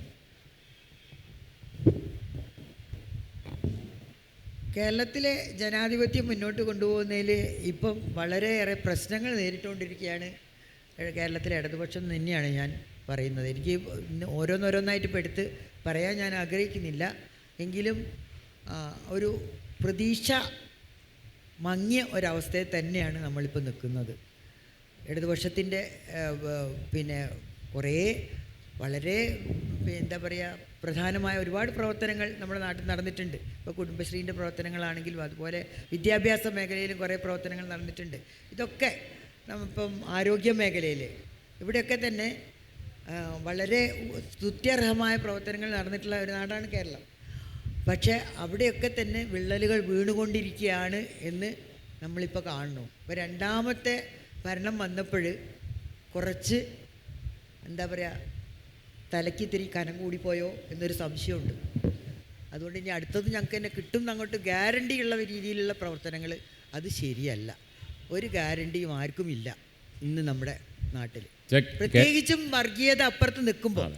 കേരളത്തിലെ ജനാധിപത്യം മുന്നോട്ട് കൊണ്ടുപോകുന്നതിൽ ഇപ്പം വളരെയേറെ പ്രശ്നങ്ങൾ നേരിട്ടുകൊണ്ടിരിക്കുകയാണ് കേരളത്തിലെ ഇടതുപക്ഷം തന്നെയാണ് ഞാൻ പറയുന്നത്. എനിക്ക് ഓരോന്നോരോന്നായിട്ട് ഇപ്പോൾ എടുത്ത് പറയാൻ ഞാൻ ആഗ്രഹിക്കുന്നില്ല. എങ്കിലും ഒരു പ്രതീക്ഷ മങ്ങിയ ഒരവസ്ഥയിൽ തന്നെയാണ് നമ്മളിപ്പോൾ നിൽക്കുന്നത്. ഇടതുപക്ഷത്തിൻ്റെ കുറേ വളരെ എന്താ പറയുക പ്രധാനമായ ഒരുപാട് പ്രവർത്തനങ്ങൾ നമ്മുടെ നാട്ടിൽ നടന്നിട്ടുണ്ട്. ഇപ്പോൾ കുടുംബശ്രീൻ്റെ പ്രവർത്തനങ്ങളാണെങ്കിലും അതുപോലെ വിദ്യാഭ്യാസ മേഖലയിലും കുറേ പ്രവർത്തനങ്ങൾ നടന്നിട്ടുണ്ട്. ഇതൊക്കെ ഇപ്പം ആരോഗ്യ മേഖലയിൽ ഇവിടെയൊക്കെ തന്നെ വളരെ സ്തുത്യർഹമായ പ്രവർത്തനങ്ങൾ നടന്നിട്ടുള്ള ഒരു നാടാണ് കേരളം. പക്ഷേ അവിടെയൊക്കെ തന്നെ വിള്ളലുകൾ വീണുകൊണ്ടിരിക്കുകയാണ് എന്ന് നമ്മളിപ്പോൾ കാണുന്നു. ഇപ്പോൾ രണ്ടാമത്തെ ഭരണം വന്നപ്പോൾ കുറച്ച് എന്താ പറയുക തലയ്ക്ക് ഇത്തിരി കനം കൂടിപ്പോയോ എന്നൊരു സംശയമുണ്ട്. അതുകൊണ്ട് ഇനി അടുത്തത് ഞങ്ങൾക്ക് തന്നെ കിട്ടും അങ്ങോട്ട് ഗ്യാരണ്ടിയുള്ള രീതിയിലുള്ള പ്രവർത്തനങ്ങൾ അത് ശരിയല്ല. ഒരു ഗ്യാരണ്ടിയും ആർക്കുമില്ല ഇന്ന് നമ്മുടെ നാട്ടിൽ. പ്രത്യേകിച്ചും വർഗീയത അപ്പുറത്ത് നിൽക്കുമ്പോൾ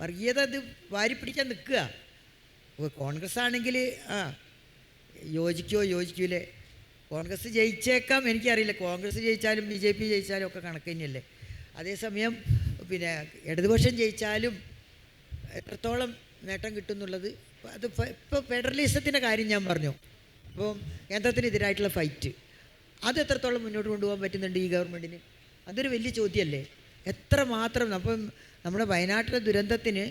വർഗീയത അത് വാരിപ്പിടിക്കാൻ നിൽക്കുക. കോൺഗ്രസ് ആണെങ്കിൽ യോജിക്കൂലേ? കോൺഗ്രസ് ജയിച്ചേക്കാം, എനിക്കറിയില്ല. കോൺഗ്രസ് ജയിച്ചാലും BJP ജയിച്ചാലും ഒക്കെ കണക്ക് തന്നെയല്ലേ. അതേസമയം ഇടതുപക്ഷം ജയിച്ചാലും എത്രത്തോളം നേട്ടം കിട്ടും എന്നുള്ളത് അത് ഇപ്പോൾ ഫെഡറലിസത്തിൻ്റെ കാര്യം ഞാൻ പറഞ്ഞു. അപ്പോൾ കേന്ദ്രത്തിനെതിരായിട്ടുള്ള ഫൈറ്റ് അത് എത്രത്തോളം മുന്നോട്ട് കൊണ്ടുപോകാൻ പറ്റുന്നുണ്ട് ഈ ഗവൺമെൻറ്റിന്? അതൊരു വലിയ ചോദ്യമല്ലേ. എത്രമാത്രം അപ്പം നമ്മുടെ വയനാട്ടിലെ ദുരന്തത്തിന്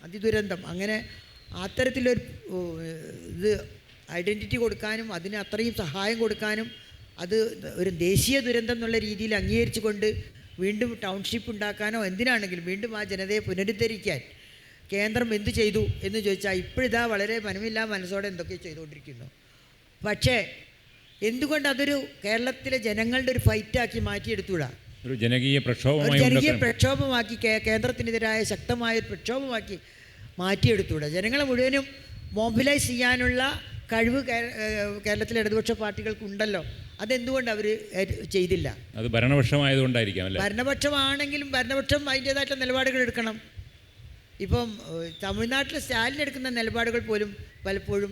അതിദുരന്തം അങ്ങനെ അത്തരത്തിലൊരു ഇത് ഐഡൻറ്റിറ്റി കൊടുക്കാനും അതിന് അത്രയും സഹായം കൊടുക്കാനും അത് ഒരു ദേശീയ ദുരന്തം എന്നുള്ള രീതിയിൽ അംഗീകരിച്ചു കൊണ്ട് വീണ്ടും ടൗൺഷിപ്പ് ഉണ്ടാക്കാനോ എന്തിനാണെങ്കിലും വീണ്ടും ആ ജനതയെ പുനരുദ്ധരിക്കാൻ കേന്ദ്രം എന്ത് ചെയ്തു എന്ന് ചോദിച്ചാൽ ഇപ്പോഴിതാ വളരെ മനമില്ലാ മനസ്സോടെ എന്തൊക്കെ ചെയ്തുകൊണ്ടിരിക്കുന്നു. പക്ഷേ എന്തുകൊണ്ട് അതൊരു കേരളത്തിലെ ജനങ്ങളുടെ ഒരു ഫൈറ്റാക്കി മാറ്റിയെടുത്തൂടാ? ഒരു ജനകീയ പ്രക്ഷോഭമാക്കി കേന്ദ്രത്തിനെതിരായ ശക്തമായ ഒരു പ്രക്ഷോഭമാക്കി മാറ്റിയെടുത്തൂടാ? ജനങ്ങളെ മുഴുവനും മൊബിലൈസ് ചെയ്യാനുള്ള കഴിവ് കേരളത്തിലെ ഇടതുപക്ഷ പാർട്ടികൾക്കുണ്ടല്ലോ. അതെന്തുകൊണ്ട് അവർ ചെയ്തില്ല? അത് ഭരണപക്ഷമായതുകൊണ്ടായിരിക്കാം അല്ലേ? ഭരണപക്ഷമാണെങ്കിലും ഭരണപക്ഷം അതിൻ്റേതായിട്ടുള്ള നിലപാടുകൾ എടുക്കണം. ഇപ്പം തമിഴ്നാട്ടിൽ സ്റ്റാലിൻ എടുക്കുന്ന നിലപാടുകൾ പോലും പലപ്പോഴും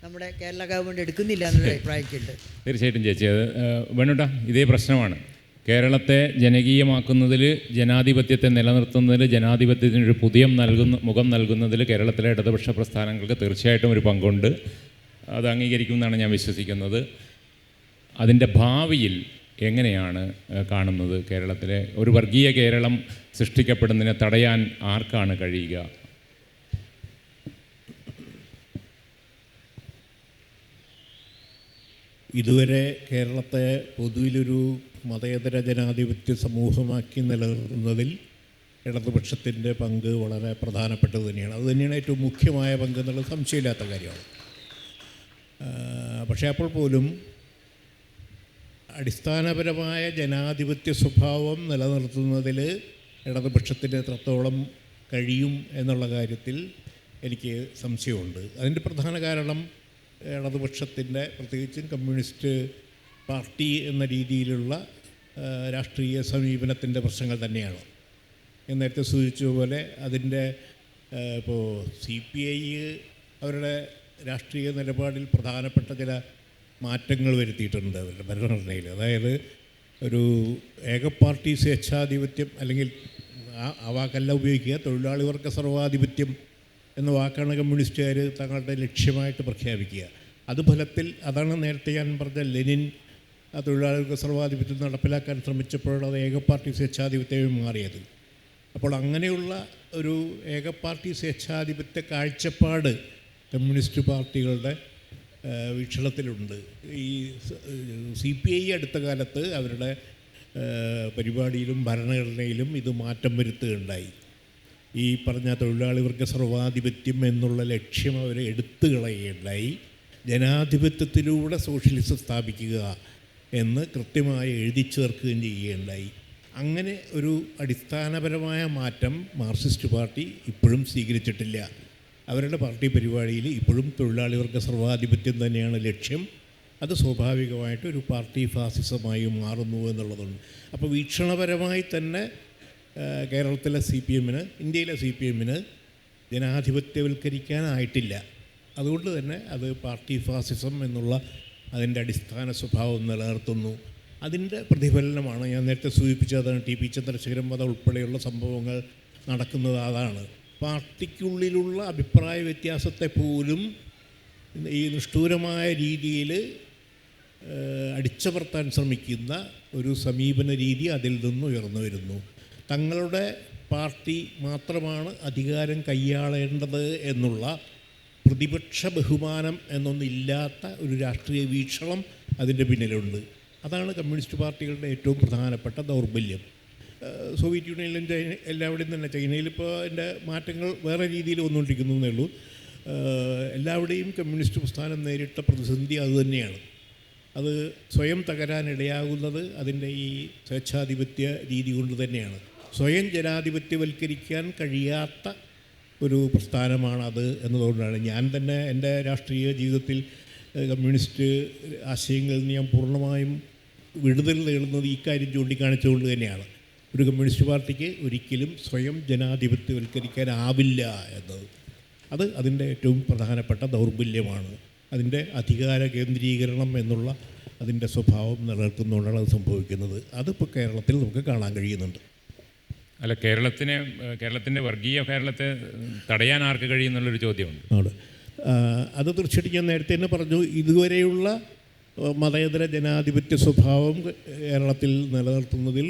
നമ്മുടെ കേരള ഗവൺമെൻറ് എടുക്കുന്നില്ല എന്നുള്ള അഭിപ്രായമൊക്കെയുണ്ട്. തീർച്ചയായിട്ടും ചേച്ചി, അത് വേണുട്ടാ ഇതേ പ്രശ്നമാണ്. കേരളത്തെ ജനകീയമാക്കുന്നതിൽ, ജനാധിപത്യത്തെ നിലനിർത്തുന്നതിൽ, ജനാധിപത്യത്തിനൊരു പുതിയ മുഖം നൽകുന്നതിൽ കേരളത്തിലെ ഇടതുപക്ഷ പ്രസ്ഥാനങ്ങൾക്ക് തീർച്ചയായിട്ടും ഒരു പങ്കുണ്ട്. അത് അംഗീകരിക്കുമെന്നാണ് ഞാൻ വിശ്വസിക്കുന്നത്. അതിൻ്റെ ഭാവിയിൽ എങ്ങനെയാണ് കാണുന്നത്? കേരളത്തിലെ ഒരു വർഗീയ കേരളം സൃഷ്ടിക്കപ്പെടുന്നതിനെ തടയാൻ ആർക്കാണ് കഴിയുക? ഇതുവരെ കേരളത്തെ പൊതുവിലൊരു മതേതര ജനാധിപത്യ സമൂഹമാക്കി നിലനിർത്തുന്നതിൽ ഇടതുപക്ഷത്തിൻ്റെ പങ്ക് വളരെ പ്രധാനപ്പെട്ടത് തന്നെയാണ്. അതുതന്നെയാണ് ഏറ്റവും മുഖ്യമായ പങ്ക് എന്നുള്ളത് സംശയമില്ലാത്ത കാര്യമാണ്. പക്ഷേ അപ്പോൾ പോലും അടിസ്ഥാനപരമായ ജനാധിപത്യ സ്വഭാവം നിലനിർത്തുന്നതിൽ ഇടതുപക്ഷത്തിന് എത്രത്തോളം കഴിയും എന്നുള്ള കാര്യത്തിൽ എനിക്ക് സംശയമുണ്ട്. അതിൻ്റെ പ്രധാന കാരണം ഇടതുപക്ഷത്തിൻ്റെ, പ്രത്യേകിച്ചും കമ്മ്യൂണിസ്റ്റ് പാർട്ടി എന്ന രീതിയിലുള്ള രാഷ്ട്രീയ സമീപനത്തിൻ്റെ പ്രശ്നങ്ങൾ തന്നെയാണ്. ഞാൻ നേരത്തെ സൂചിച്ചതുപോലെ അതിൻ്റെ ഇപ്പോൾ CPI അവരുടെ രാഷ്ട്രീയ നിലപാടിൽ പ്രധാനപ്പെട്ട ചില മാറ്റങ്ങൾ വരുത്തിയിട്ടുണ്ട് അവരുടെ ഭരണഘടനയിൽ. അതായത് ഒരു ഏകപാർട്ടി സ്വേച്ഛാധിപത്യം, അല്ലെങ്കിൽ ആ വാക്കല്ല ഉപയോഗിക്കുക, തൊഴിലാളി വർഗ സർവാധിപത്യം എന്ന വാക്കാണ് കമ്മ്യൂണിസ്റ്റുകാർ തങ്ങളുടെ ലക്ഷ്യമായിട്ട് പ്രഖ്യാപിക്കുക. അത് ഫലത്തിൽ അതാണ് നേരത്തെ ഞാൻ പറഞ്ഞ ലെനിൻ ആ തൊഴിലാളി വർഗ സർവാധിപത്യം നടപ്പിലാക്കാൻ ശ്രമിച്ചപ്പോഴാണ് അത് ഏകപാർട്ടി സ്വേച്ഛാധിപത്യമായി മാറിയത്. അപ്പോൾ അങ്ങനെയുള്ള ഒരു ഏകപാർട്ടി സ്വേച്ഛാധിപത്യ കാഴ്ചപ്പാട് കമ്മ്യൂണിസ്റ്റ് പാർട്ടികളുടെ വീക്ഷണത്തിലുണ്ട്. ഈ CPI അടുത്ത കാലത്ത് അവരുടെ പരിപാടിയിലും ഭരണഘടനയിലും ഇത് മാറ്റം വരുത്തുകയുണ്ടായി. ഈ പറഞ്ഞ തൊഴിലാളി വർഗ സർവാധിപത്യം എന്നുള്ള ലക്ഷ്യം അവർ എടുത്തു കളയുകയുണ്ടായി. ജനാധിപത്യത്തിലൂടെ സോഷ്യലിസം സ്ഥാപിക്കുക എന്ന് കൃത്യമായി എഴുതി ചേർക്കുകയും ചെയ്യുകയുണ്ടായി. അങ്ങനെ ഒരു അടിസ്ഥാനപരമായ മാറ്റം മാർക്സിസ്റ്റ് പാർട്ടി ഇപ്പോഴും സ്വീകരിച്ചിട്ടില്ല. അവരുടെ പാർട്ടി പരിപാടിയിൽ ഇപ്പോഴും തൊഴിലാളി വർഗ സർവാധിപത്യം തന്നെയാണ് ലക്ഷ്യം. അത് സ്വാഭാവികമായിട്ട് ഒരു പാർട്ടി ഫാസിസമായി മാറുന്നു എന്നുള്ളതുണ്ട്. അപ്പോൾ വീക്ഷണപരമായി തന്നെ കേരളത്തിലെ CPM-ന്, ഇന്ത്യയിലെ CPM-ന് ജനാധിപത്യവൽക്കരിക്കാനായിട്ടില്ല. അതുകൊണ്ട് തന്നെ അത് പാർട്ടി ഫാസിസം എന്നുള്ള അതിൻ്റെ അടിസ്ഥാന സ്വഭാവം നിലനിർത്തുന്നു. അതിൻ്റെ പ്രതിഫലനമാണ് ഞാൻ നേരത്തെ സൂചിപ്പിച്ചതാണ്. TP ചന്ദ്രശേഖരൻ വധ ഉൾപ്പെടെയുള്ള സംഭവങ്ങൾ നടക്കുന്നത് അതാണ്. പാർട്ടിക്കുള്ളിലുള്ള അഭിപ്രായ വ്യത്യാസത്തെ പോലും ഈ നിഷ്ഠൂരമായ രീതിയിൽ അടിച്ചമർത്താൻ ശ്രമിക്കുന്ന ഒരു സമീപന രീതി അതിൽ നിന്ന് ഉയർന്നു വരുന്നു. തങ്ങളുടെ പാർട്ടി മാത്രമാണ് അധികാരം കൈയാളേണ്ടത് എന്നുള്ള പ്രതിപക്ഷ ബഹുമാനം എന്നൊന്നില്ലാത്ത ഒരു രാഷ്ട്രീയ വീക്ഷണം അതിൻ്റെ പിന്നിലുണ്ട്. അതാണ് കമ്മ്യൂണിസ്റ്റ് പാർട്ടികളുടെ ഏറ്റവും പ്രധാനപ്പെട്ട ദൗർബല്യം. സോവിയറ്റ് യൂണിയനിലും എല്ലാവിടെയും തന്നെ, ചൈനയിലിപ്പോൾ അതിൻ്റെ മാറ്റങ്ങൾ വേറെ രീതിയിൽ വന്നുകൊണ്ടിരിക്കുന്നതേ ഉള്ളൂ. എല്ലാവിടെയും കമ്മ്യൂണിസ്റ്റ് പ്രസ്ഥാനം നേരിട്ട പ്രതിസന്ധി അതുതന്നെയാണ്. അത് സ്വയം തകരാനിടയാകുന്നത് അതിൻ്റെ ഈ സ്വേച്ഛാധിപത്യ രീതി കൊണ്ട് തന്നെയാണ്. സ്വയം ജനാധിപത്യവൽക്കരിക്കാൻ കഴിയാത്ത ഒരു പ്രസ്ഥാനമാണത് എന്നതുകൊണ്ടാണ് ഞാൻ തന്നെ എൻ്റെ രാഷ്ട്രീയ ജീവിതത്തിൽ കമ്മ്യൂണിസ്റ്റ് ആശയങ്ങളിൽ നിന്ന് ഞാൻ പൂർണ്ണമായും വിടുതൽ നേടുന്നത് ഈ കാര്യം ചൂണ്ടിക്കാണിച്ചുകൊണ്ട് തന്നെയാണ്. ഒരു കമ്മ്യൂണിസ്റ്റ് പാർട്ടിക്ക് ഒരിക്കലും സ്വയം ജനാധിപത്യവൽക്കരിക്കാനാവില്ല എന്നത്. അത് അതിൻ്റെ ഏറ്റവും പ്രധാനപ്പെട്ട ദൗർബല്യമാണ്. അതിൻ്റെ അധികാര കേന്ദ്രീകരണം എന്നുള്ള അതിൻ്റെ സ്വഭാവം നിലനിർത്തുന്നതുകൊണ്ടാണ് അത് സംഭവിക്കുന്നത്. അതിപ്പോൾ കേരളത്തിൽ നമുക്ക് കാണാൻ കഴിയുന്നുണ്ട്. അല്ല, കേരളത്തിൻ്റെ വർഗീയ കേരളത്തെ തടയാൻ ആർക്ക് കഴിയുന്നുള്ളൊരു ചോദ്യമുണ്ട്. ആണ്. അത് തീർച്ചയായിട്ടും ഞാൻ നേരത്തെ തന്നെ പറഞ്ഞു. ഇതുവരെയുള്ള മതേതര ജനാധിപത്യ സ്വഭാവം കേരളത്തിൽ നിലനിർത്തുന്നതിൽ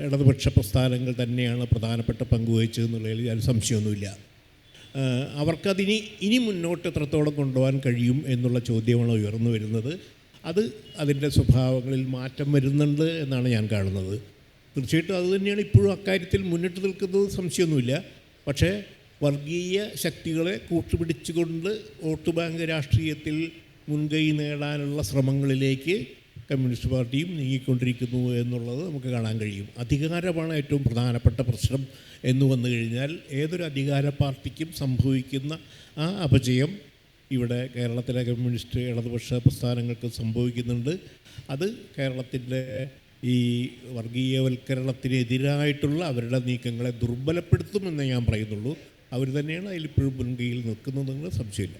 ഇടതുപക്ഷ പ്രസ്ഥാനങ്ങൾ തന്നെയാണ് പ്രധാനപ്പെട്ട പങ്കുവഹിച്ചതെന്നുള്ളതിൽ ഞാൻ സംശയമൊന്നുമില്ല. അവർക്കതിനി മുന്നോട്ട് എത്രത്തോളം കൊണ്ടുപോകാൻ കഴിയും എന്നുള്ള ചോദ്യമാണ് ഉയർന്നു വരുന്നത്. അത് അതിൻ്റെ സ്വഭാവങ്ങളിൽ മാറ്റം വരുന്നുണ്ട് എന്നാണ് ഞാൻ കാണുന്നത്. തീർച്ചയായിട്ടും അതുതന്നെയാണ് ഇപ്പോഴും അക്കാര്യത്തിൽ മുന്നിട്ട് നിൽക്കുന്നത്, സംശയമൊന്നുമില്ല. പക്ഷേ വർഗീയ ശക്തികളെ കൂട്ടുപിടിച്ചുകൊണ്ട് വോട്ട് ബാങ്ക് രാഷ്ട്രീയത്തിൽ മുൻകൈ നേടാനുള്ള ശ്രമങ്ങളിലേക്ക് കമ്മ്യൂണിസ്റ്റ് പാർട്ടിയും നീങ്ങിക്കൊണ്ടിരിക്കുന്നു എന്നുള്ളത് നമുക്ക് കാണാൻ കഴിയും. അധികാരമാണ് ഏറ്റവും പ്രധാനപ്പെട്ട പ്രശ്നം എന്ന് വന്നു കഴിഞ്ഞാൽ ഏതൊരു അധികാര പാർട്ടിക്കും സംഭവിക്കുന്ന ആ അപജയം ഇവിടെ കേരളത്തിലെ കമ്മ്യൂണിസ്റ്റ് ഇടതുപക്ഷ പ്രസ്ഥാനങ്ങൾക്ക് സംഭവിക്കുന്നുണ്ട്. അത് കേരളത്തിൻ്റെ ഈ വർഗീയവൽക്കരണത്തിനെതിരായിട്ടുള്ള അവരുടെ നീക്കങ്ങളെ ദുർബലപ്പെടുത്തുമെന്ന് ഞാൻ പറയുന്നുള്ളൂ. അവർ തന്നെയാണ് അതിലിപ്പോഴും മുൻകൈയിൽ നിൽക്കുന്നതെന്ന് സംശയമില്ല.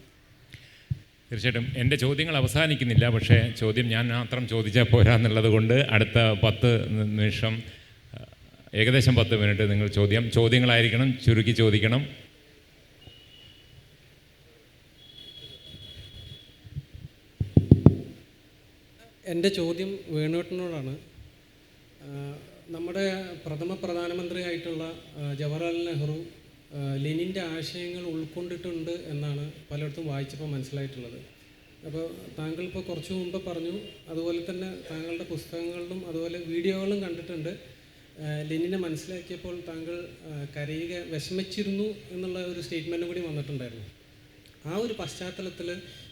തീർച്ചയായിട്ടും എൻ്റെ ചോദ്യങ്ങൾ അവസാനിക്കുന്നില്ല. പക്ഷേ ചോദ്യം ഞാൻ മാത്രം ചോദിച്ചാൽ പോരാന്നുള്ളത് കൊണ്ട് അടുത്ത 10 നിമിഷം, ഏകദേശം 10 മിനിറ്റ് നിങ്ങൾ ചോദ്യങ്ങളായിരിക്കണം, ചുരുക്കി ചോദിക്കണം. എൻ്റെ ചോദ്യം വേണുവേട്ടനോടാണ്. നമ്മുടെ പ്രഥമ പ്രധാനമന്ത്രിയായിട്ടുള്ള ജവഹർലാൽ നെഹ്റു ലെനിൻ്റെ ആശയങ്ങൾ ഉൾക്കൊണ്ടിട്ടുണ്ട് എന്നാണ് പലയിടത്തും വായിച്ചപ്പോൾ മനസ്സിലായിട്ടുള്ളത്. അപ്പോൾ താങ്കൾ ഇപ്പോൾ കുറച്ച് മുമ്പ് പറഞ്ഞു, അതുപോലെ തന്നെ താങ്കളുടെ പുസ്തകങ്ങളിലും അതുപോലെ വീഡിയോകളും കണ്ടിട്ടുണ്ട്. ലെനിനെ മനസ്സിലാക്കിയപ്പോൾ താങ്കൾ വിഷമിച്ചിരുന്നു എന്നുള്ള ഒരു സ്റ്റേറ്റ്മെൻറ്റും കൂടി വന്നിട്ടുണ്ടായിരുന്നു. ആ ഒരു പശ്ചാത്തലത്തിൽ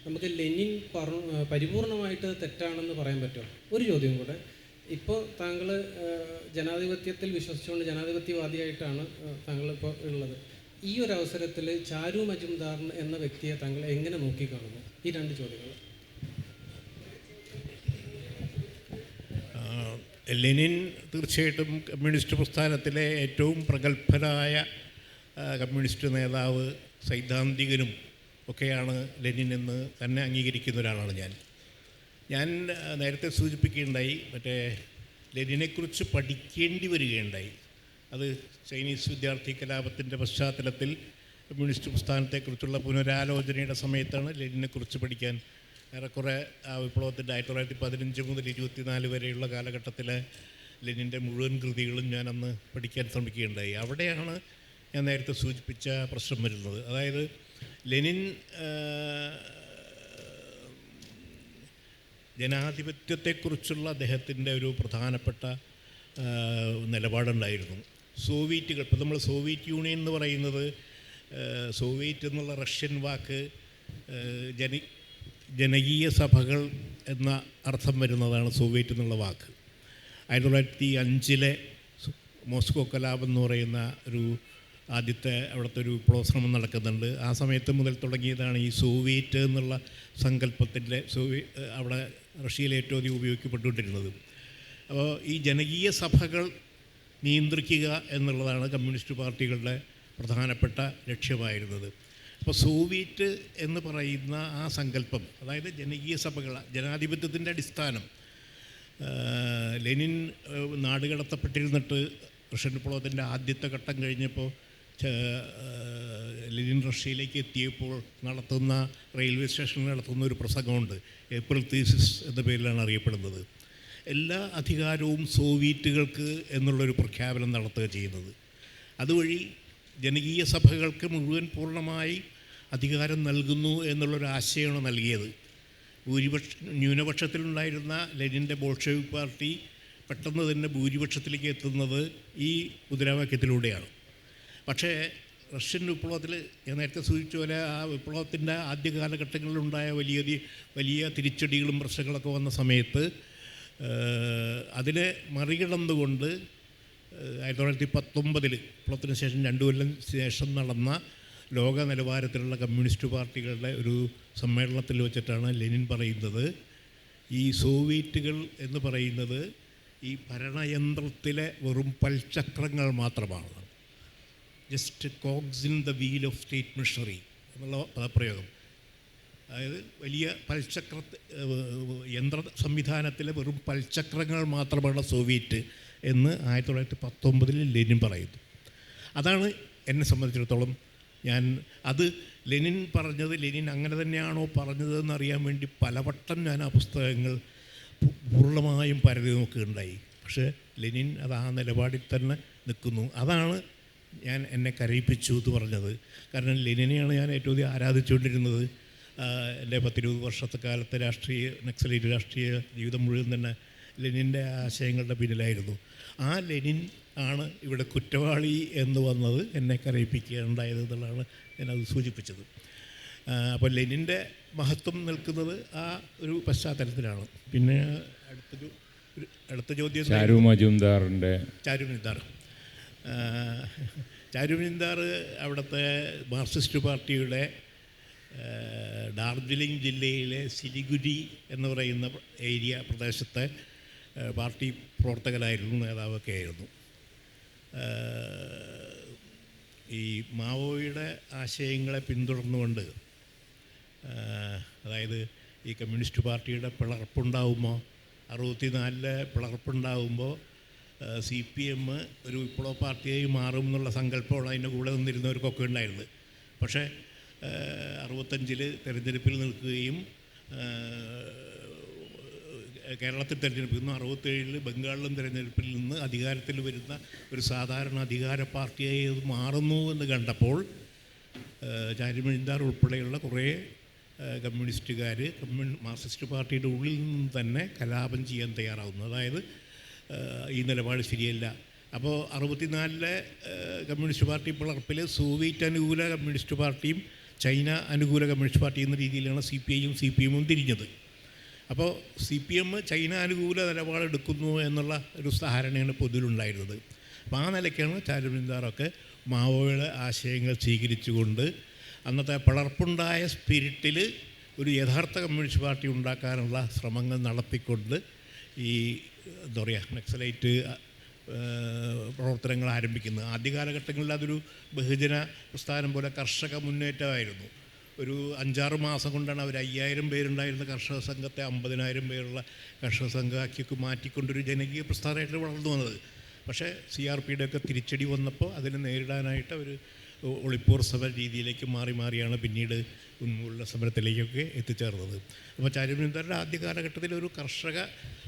നമുക്ക് ലെനിൻ പരിപൂർണമായിട്ട് തെറ്റാണെന്ന് പറയാൻ പറ്റുമോ? ഒരു ചോദ്യം കൂടെ. ഇപ്പോൾ താങ്കൾ ജനാധിപത്യത്തിൽ വിശ്വസിച്ചുകൊണ്ട് ജനാധിപത്യവാദിയായിട്ടാണ് താങ്കൾ ഇപ്പോൾ ഉള്ളത്. ഈ ഒരു അവസരത്തിൽ ചാരു മജുംദാർ എന്ന വ്യക്തിയെ താങ്കൾ എങ്ങനെ നോക്കിക്കാണുന്നു? ഈ 2 ചോദ്യങ്ങൾ. ലെനിൻ തീർച്ചയായിട്ടും കമ്മ്യൂണിസ്റ്റ് പ്രസ്ഥാനത്തിലെ ഏറ്റവും പ്രഗത്ഭനായ കമ്മ്യൂണിസ്റ്റ് നേതാവ്, സൈദ്ധാന്തികനും ഒക്കെയാണ് ലെനിൻ എന്ന് തന്നെ അംഗീകരിക്കുന്ന ഒരാളാണ് ഞാൻ നേരത്തെ സൂചിപ്പിക്കുകയുണ്ടായി, മറ്റേ ലെനിനെക്കുറിച്ച് പഠിക്കേണ്ടി വരികയുണ്ടായി. അത് ചൈനീസ് വിദ്യാർത്ഥി കലാപത്തിൻ്റെ പശ്ചാത്തലത്തിൽ കമ്മ്യൂണിസ്റ്റ് പ്രസ്ഥാനത്തെക്കുറിച്ചുള്ള പുനരാലോചനയുടെ സമയത്താണ് ലെനിനെക്കുറിച്ച് പഠിക്കാൻ ഏറെക്കുറെ ആ വിപ്ലവത്തിൻ്റെ 1915 മുതൽ 1924 വരെയുള്ള കാലഘട്ടത്തിലെ ലെനിൻ്റെ മുഴുവൻ കൃതികളും ഞാൻ അന്ന് പഠിക്കാൻ ശ്രമിക്കുകയുണ്ടായി. അവിടെയാണ് ഞാൻ നേരത്തെ സൂചിപ്പിച്ച പ്രശ്നം വരുന്നത്. അതായത് ലെനിൻ ജനാധിപത്യത്തെക്കുറിച്ചുള്ള അദ്ദേഹത്തിൻ്റെ ഒരു പ്രധാനപ്പെട്ട നിലപാടുണ്ടായിരുന്നു. സോവിയറ്റുകൾ, ഇപ്പോൾ നമ്മൾ സോവിയറ്റ് യൂണിയൻ എന്ന് പറയുന്നത്, സോവിയറ്റ് എന്നുള്ള റഷ്യൻ വാക്ക് ജനകീയ സഭകൾ എന്ന അർത്ഥം വരുന്നതാണ് സോവിയറ്റ് എന്നുള്ള വാക്ക്. 1905 മോസ്കോ കലാപം എന്ന് പറയുന്ന ഒരു ആദ്യത്തെ അവിടുത്തെ ഒരു വിപ്ലവശ്രമം നടക്കുന്നുണ്ട്. ആ സമയത്ത് മുതൽ തുടങ്ങിയതാണ് ഈ സോവിയറ്റ് എന്നുള്ള സങ്കല്പത്തിൻ്റെ അവിടെ റഷ്യയിൽ ഏറ്റവും അധികം ഉപയോഗിക്കപ്പെട്ടുകൊണ്ടിരുന്നത്. അപ്പോൾ ഈ ജനകീയ സഭകൾ നിയന്ത്രിക്കുക എന്നുള്ളതാണ് കമ്മ്യൂണിസ്റ്റ് പാർട്ടികളുടെ പ്രധാനപ്പെട്ട ലക്ഷ്യമായിരുന്നത്. അപ്പോൾ സോവിയറ്റ് എന്ന് പറയുന്ന ആ സങ്കല്പം, അതായത് ജനകീയ സഭകൾ, ജനാധിപത്യത്തിൻ്റെ അടിസ്ഥാനം, ലെനിൻ നാടുകടത്തപ്പെട്ടിരുന്നിട്ട് റഷ്യൻ വിപ്ലവത്തിൻ്റെ ആദ്യത്തെ ഘട്ടം കഴിഞ്ഞപ്പോൾ ലെനിൻ റഷ്യയിലേക്ക് എത്തിയപ്പോൾ നടത്തുന്ന റെയിൽവേ സ്റ്റേഷനിൽ നടത്തുന്ന ഒരു പ്രസംഗമുണ്ട്, ഏപ്രിൽ തീസിസ് എന്ന പേരിലാണ് അറിയപ്പെടുന്നത്. എല്ലാ അധികാരവും സോവിയറ്റുകൾക്ക് എന്നുള്ളൊരു പ്രഖ്യാപനം നടത്തുക ചെയ്യുന്നത്. അതുവഴി ജനകീയ സഭകൾക്ക് മുഴുവൻ പൂർണ്ണമായി അധികാരം നൽകുന്നു എന്നുള്ളൊരു ആശയമാണ് നൽകിയത്. ന്യൂനപക്ഷത്തിലുണ്ടായിരുന്ന ലെനിൻ്റെ ബോൾഷെവിക് പാർട്ടി പെട്ടെന്ന് തന്നെ ഭൂരിപക്ഷത്തിലേക്ക് എത്തുന്നത് ഈ മുദ്രാവാക്യത്തിലൂടെയാണ്. പക്ഷേ റഷ്യൻ വിപ്ലവത്തിൽ ഞാൻ നേരത്തെ സൂചിപ്പിച്ച പോലെ ആ വിപ്ലവത്തിൻ്റെ ആദ്യ കാലഘട്ടങ്ങളിലുണ്ടായ വലിയ തിരിച്ചടികളും പ്രശ്നങ്ങളൊക്കെ വന്ന സമയത്ത് അതിനെ മറികടന്നുകൊണ്ട് 1919 വിപ്ലവത്തിന് ശേഷം 2 കൊല്ലം ശേഷം നടന്ന ലോക നിലവാരത്തിലുള്ള കമ്മ്യൂണിസ്റ്റ് പാർട്ടികളുടെ ഒരു സമ്മേളനത്തിൽ വെച്ചിട്ടാണ് ലെനിൻ പറയുന്നത്, ഈ സോവിയറ്റുകൾ എന്ന് പറയുന്നത് ഈ ഭരണയന്ത്രത്തിലെ വെറും പൽചക്രങ്ങൾ മാത്രമാണ്, just cogs in the wheel of state machinery എന്നുള്ള പദപ്രയോഗം. അതായത് വലിയ യന്ത്ര സംവിധാനത്തിലെ വെറും പൽചക്രങ്ങൾ മാത്രമാണ് സോവിയറ്റ് എന്ന് 1919 ലെനിൻ പറയുന്നു. അതാണ് എന്നെ സംബന്ധിച്ചിടത്തോളം അത് ലെനിൻ പറഞ്ഞത്, ലെനിൻ അങ്ങനെ തന്നെയാണോ പറഞ്ഞതെന്ന് അറിയാൻ വേണ്ടി പലവട്ടം ഞാൻ ആ പുസ്തകങ്ങൾ പൂർണ്ണമായും പരതി നോക്കുകയുണ്ടായി. പക്ഷേ ലെനിൻ അത് ആ നിലപാടിൽ തന്നെ നിൽക്കുന്നു. അതാണ് എന്നെ കരയിപ്പിച്ചു എന്ന് പറഞ്ഞത്. കാരണം ലെനിനെയാണ് ഞാൻ ഏറ്റവും അധികം ആരാധിച്ചുകൊണ്ടിരുന്നത്. എൻ്റെ 10-20 വർഷത്തെ കാലത്തെ നക്സലൈറ്റ് രാഷ്ട്രീയ ജീവിതം മുഴുവൻ തന്നെ ലെനിൻ്റെ ആശയങ്ങളുടെ പിന്നിലായിരുന്നു. ആ ലെനിൻ ആണ് ഇവിടെ കുറ്റവാളി എന്ന് വന്നത് എന്നെ കരയിപ്പിക്കുകയുണ്ടായത് എന്നുള്ളതാണ് ഞാനത് സൂചിപ്പിച്ചത്. അപ്പോൾ ലെനിൻ്റെ മഹത്വം നിൽക്കുന്നത് ആ ഒരു പശ്ചാത്തലത്തിലാണ്. പിന്നെ അടുത്ത ചോദ്യം ചാരു മജുംദാറിൻ്റെ ചാരു മജുംദാർ അവിടുത്തെ മാർക്സിസ്റ്റ് പാർട്ടിയുടെ ഡാർജിലിംഗ് ജില്ലയിലെ സിലിഗുരി എന്ന് പറയുന്ന പ്രദേശത്തെ പാർട്ടി പ്രവർത്തകരായിരുന്നു, നേതാവൊക്കെ ആയിരുന്നു. ഈ മാവോയുടെ ആശയങ്ങളെ പിന്തുടർന്നുകൊണ്ട്, അതായത് ഈ കമ്മ്യൂണിസ്റ്റ് പാർട്ടിയുടെ പിളർപ്പുണ്ടാകുമ്പോൾ 64 പിളർപ്പുണ്ടാകുമ്പോൾ CPM ഒരു വിപ്ലവ പാർട്ടിയായി മാറും എന്നുള്ള സങ്കല്പമാണ് അതിൻ്റെ കൂടെ നിന്നിരുന്നവർക്കൊക്കെ ഉണ്ടായിരുന്നത്. പക്ഷേ 65 തെരഞ്ഞെടുപ്പിൽ നിൽക്കുകയും കേരളത്തിൽ തെരഞ്ഞെടുപ്പിൽ നിന്നും 67 ബംഗാളിലും തെരഞ്ഞെടുപ്പിൽ നിന്ന് അധികാരത്തിൽ വരുന്ന ഒരു സാധാരണ അധികാര പാർട്ടിയായി അത് മാറുന്നു എന്ന് കണ്ടപ്പോൾ ചാരു മജുംദാർ ഉൾപ്പെടെയുള്ള കുറേ കമ്മ്യൂണിസ്റ്റുകാർ മാർക്സിസ്റ്റ് പാർട്ടിയുടെ ഉള്ളിൽ നിന്ന് തന്നെ കലാപം ചെയ്യാൻ തയ്യാറാവുന്നു. അതായത് ഈ നിലപാട് ശരിയല്ല. അപ്പോൾ 64 കമ്മ്യൂണിസ്റ്റ് പാർട്ടി പിളർപ്പിൽ സോവിയറ്റ് അനുകൂല കമ്മ്യൂണിസ്റ്റ് പാർട്ടിയും ചൈന അനുകൂല കമ്മ്യൂണിസ്റ്റ് പാർട്ടി എന്ന രീതിയിലാണ് CPM തിരിഞ്ഞത്. അപ്പോൾ CPM ചൈന അനുകൂല നിലപാടെടുക്കുന്നു എന്നുള്ള ഒരു ധാരണയാണ് പൊതുവിലുണ്ടായിരുന്നത്. അപ്പോൾ ആ നിലയ്ക്കാണ് ചാരു മജുംദാറൊക്കെ മാവോയുടെ ആശയങ്ങൾ സ്വീകരിച്ചുകൊണ്ട് അന്നത്തെ പിളർപ്പുണ്ടായ സ്പിരിറ്റിൽ ഒരു യഥാർത്ഥ കമ്മ്യൂണിസ്റ്റ് പാർട്ടി ഉണ്ടാക്കാനുള്ള ശ്രമങ്ങൾ നടത്തിക്കൊണ്ട് ഈ എന്താ പറയുക നക്സലൈറ്റ് പ്രവർത്തനങ്ങൾ ആരംഭിക്കുന്നത്. ആദ്യ കാലഘട്ടങ്ങളിൽ അതൊരു ബഹുജന പ്രസ്ഥാനം പോലെ കർഷക മുന്നേറ്റമായിരുന്നു. ഒരു 5-6 മാസം കൊണ്ടാണ് അവർ 5000 പേരുണ്ടായിരുന്ന കർഷക സംഘത്തെ 50,000 പേരുള്ള കർഷക സംഘമാക്കി മാറ്റിക്കൊണ്ടൊരു ജനകീയ പ്രസ്ഥാനമായിട്ട് വളർന്നു വന്നത്. പക്ഷേ CRPയുടെ ഒക്കെ തിരിച്ചടി വന്നപ്പോൾ അതിനെ നേരിടാനായിട്ട് അവർ ഒളിപ്പോർ സമര രീതിയിലേക്ക് മാറിയാണ് പിന്നീട് ഉന്മൂലന സമരത്തിലേക്കൊക്കെ എത്തിച്ചേർന്നത്. അപ്പോൾ ചാരുമനീന്ദ്രൻ്റെ ആദ്യ കാലഘട്ടത്തിൽ ഒരു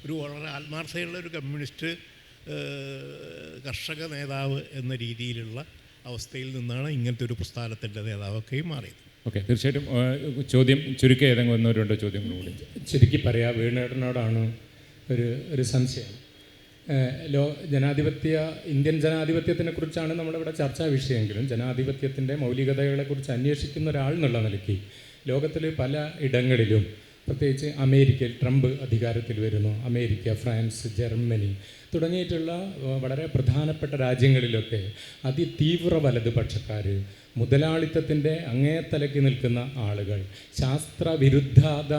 ഒരു വളരെ ആത്മാർത്ഥതയുള്ള ഒരു കമ്മ്യൂണിസ്റ്റ് കർഷക നേതാവ് എന്ന രീതിയിലുള്ള അവസ്ഥയിൽ നിന്നാണ് ഇങ്ങനത്തെ ഒരു പ്രസ്ഥാനത്തിൻ്റെ നേതാവൊക്കെയും മാറിയത്. ഓക്കെ, തീർച്ചയായിട്ടും ചോദ്യം ചുരുക്കി ഏതെങ്കിലും ഒന്നോ രണ്ടോ ചോദ്യങ്ങളൂടെ ചുരുക്കി പറയാം. വേണുവേട്ടനോടാണ് ഒരു സംശയം. ഇന്ത്യൻ ജനാധിപത്യത്തിനെ കുറിച്ചാണ് നമ്മളിവിടെ ചർച്ചാ വിഷയമെങ്കിലും ജനാധിപത്യത്തിൻ്റെ മൗലികതകളെക്കുറിച്ച് അന്വേഷിക്കുന്ന ഒരാൾ എന്നുള്ള നിലയ്ക്ക് ലോകത്തിൽ പല ഇടങ്ങളിലും, പ്രത്യേകിച്ച് അമേരിക്കയിൽ ട്രംപ് അധികാരത്തിൽ വരുന്നു, അമേരിക്ക, ഫ്രാൻസ്, ജർമ്മനി തുടങ്ങിയിട്ടുള്ള വളരെ പ്രധാനപ്പെട്ട രാജ്യങ്ങളിലൊക്കെ അതിതീവ്ര വലതുപക്ഷക്കാർ, മുതലാളിത്തത്തിൻ്റെ അങ്ങേത്തലയ്ക്ക് നിൽക്കുന്ന ആളുകൾ, ശാസ്ത്രവിരുദ്ധത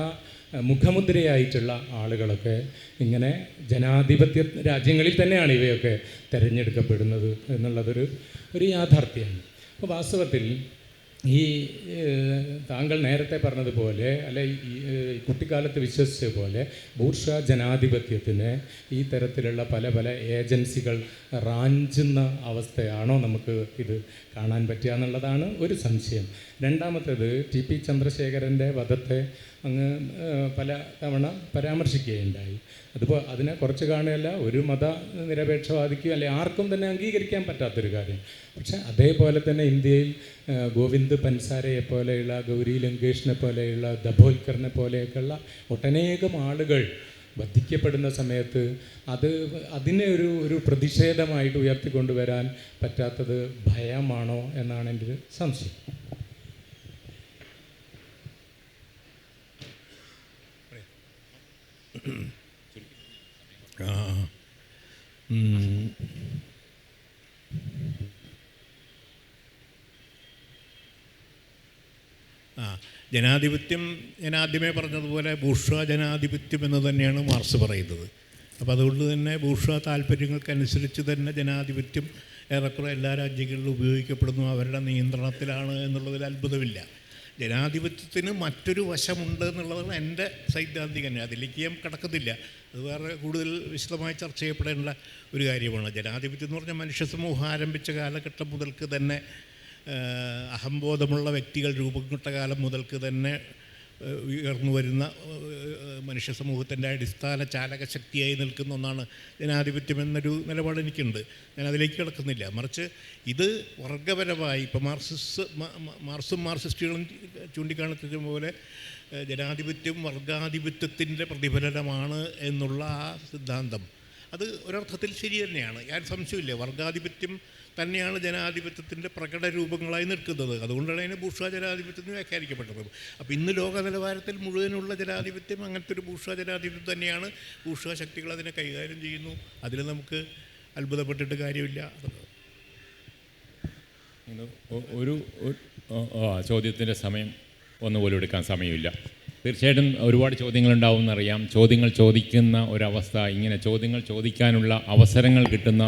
മുഖമുദ്രയായിട്ടുള്ള ആളുകളൊക്കെ ഇങ്ങനെ ജനാധിപത്യ രാജ്യങ്ങളിൽ തന്നെയാണ് ഇവയൊക്കെ തിരഞ്ഞെടുക്കപ്പെടുന്നത് എന്നുള്ളതൊരു യാഥാർത്ഥ്യമാണ്. അപ്പോൾ വാസ്തവത്തിൽ ഈ താങ്കൾ നേരത്തെ പറഞ്ഞതുപോലെ അല്ലെ ഈ കുട്ടിക്കാലത്ത് വിശ്വസിച്ച പോലെ ബൂർഷ്വാ ജനാധിപത്യത്തിന് ഈ തരത്തിലുള്ള പല ഏജൻസികൾ റാഞ്ചുന്ന അവസ്ഥയാണോ നമുക്ക് ഇത് കാണാൻ പറ്റുക എന്നുള്ളതാണ് ഒരു സംശയം. രണ്ടാമത്തേത് TP ചന്ദ്രശേഖരൻ്റെ വധത്തെ അങ്ങ് പല തവണ പരാമർശിക്കുകയുണ്ടായി. അതിപ്പോൾ അതിനെ കുറച്ച് കാണുകയല്ല, ഒരു മത നിരപേക്ഷവാദിക്കും അല്ലെ ആർക്കും തന്നെ അംഗീകരിക്കാൻ പറ്റാത്തൊരു കാര്യം. പക്ഷെ അതേപോലെ തന്നെ ഇന്ത്യയിൽ ഗോവിന്ദ് പൻസാരയെ പോലെയുള്ള, ഗൗരി ലങ്കേഷിനെ പോലെയുള്ള, ദഭോൽക്കറിനെ പോലെയൊക്കെയുള്ള ഒട്ടനേകം ആളുകൾ വധിക്കപ്പെടുന്ന സമയത്ത് അതിനെ ഒരു പ്രതിഷേധമായിട്ട് ഉയർത്തിക്കൊണ്ടുവരാൻ പറ്റാത്തത് ഭയമാണോ എന്നാണ് എൻ്റെ ഒരു സംശയം. ജനാധിപത്യം ഞാൻ ആദ്യമേ പറഞ്ഞതുപോലെ ബൂർഷ്വാ ജനാധിപത്യം എന്ന് തന്നെയാണ് മാർക്സ് പറയുന്നത്. അപ്പോൾ അതുകൊണ്ട് തന്നെ ബൂർഷ്വാ താല്പര്യങ്ങൾക്കനുസരിച്ച് തന്നെ ജനാധിപത്യം ഏറെക്കുറെ എല്ലാ രാജ്യങ്ങളിലും ഉപയോഗിക്കപ്പെടുന്നു, അവരുടെ നിയന്ത്രണത്തിലാണ് എന്നുള്ളതിൽ അത്ഭുതമില്ല. ജനാധിപത്യത്തിന് മറ്റൊരു വശമുണ്ട് എന്നുള്ളതാണ് എൻ്റെ സൈദ്ധാന്തികം. അതിലേക്ക് ഞാൻ കടക്കുന്നില്ല, അത് വേറെ കൂടുതൽ വിശദമായി ചർച്ച ചെയ്യപ്പെടേണ്ട ഒരു കാര്യമാണ്. ജനാധിപത്യം എന്ന് പറഞ്ഞാൽ മനുഷ്യ സമൂഹം ആരംഭിച്ച കാലഘട്ടം മുതൽക്ക് തന്നെ, അഹംബോധമുള്ള വ്യക്തികൾ രൂപം കൊണ്ട കാലം മുതൽക്ക് തന്നെ ഉയർന്നു വരുന്ന മനുഷ്യ സമൂഹത്തിൻ്റെ അടിസ്ഥാന ചാലകശക്തിയായി നിൽക്കുന്ന ഒന്നാണ് ജനാധിപത്യം എന്നൊരു നിലപാട് എനിക്കുണ്ട്. ഞാൻ അതിലേക്ക് കിടക്കുന്നില്ല. മറിച്ച് ഇത് വർഗപരമായി ഇപ്പോൾ മാർക്സും മാർക്സിസ്റ്റുകളും ചൂണ്ടിക്കാണിച്ച പോലെ ജനാധിപത്യം വർഗാധിപത്യത്തിൻ്റെ പ്രതിഫലനമാണ് എന്നുള്ള ആ സിദ്ധാന്തം അത് ഒരർത്ഥത്തിൽ ശരി തന്നെയാണ്. ഞാൻ സംശയമില്ല, വർഗാധിപത്യം തന്നെയാണ് ജനാധിപത്യത്തിൻ്റെ പ്രകട രൂപങ്ങളായി നിൽക്കുന്നത്. അതുകൊണ്ടാണ് അതിന് ബൂർഷ്വാ ജനാധിപത്യത്തിന് വ്യാഖ്യാനിക്കപ്പെട്ടത്. അപ്പോൾ ഇന്ന് ലോക നിലവാരത്തിൽ മുഴുവനുള്ള ജനാധിപത്യം അങ്ങനത്തെ ഒരു ബൂർഷ്വാ ജനാധിപത്യം തന്നെയാണ്. ബൂർഷ്വാ ശക്തികൾ അതിനെ കൈകാര്യം ചെയ്യുന്നു, അതിൽ നമുക്ക് അത്ഭുതപ്പെട്ടിട്ട് കാര്യമില്ല. ഒരു ചോദ്യത്തിൻ്റെ സമയം ഒന്നുപോലും എടുക്കാൻ സമയമില്ല. തീർച്ചയായിട്ടും ഒരുപാട് ചോദ്യങ്ങളുണ്ടാവും എന്നറിയാം. ചോദ്യങ്ങൾ ചോദിക്കുന്ന ഒരവസ്ഥ, ഇങ്ങനെ ചോദ്യങ്ങൾ ചോദിക്കാനുള്ള അവസരങ്ങൾ കിട്ടുന്ന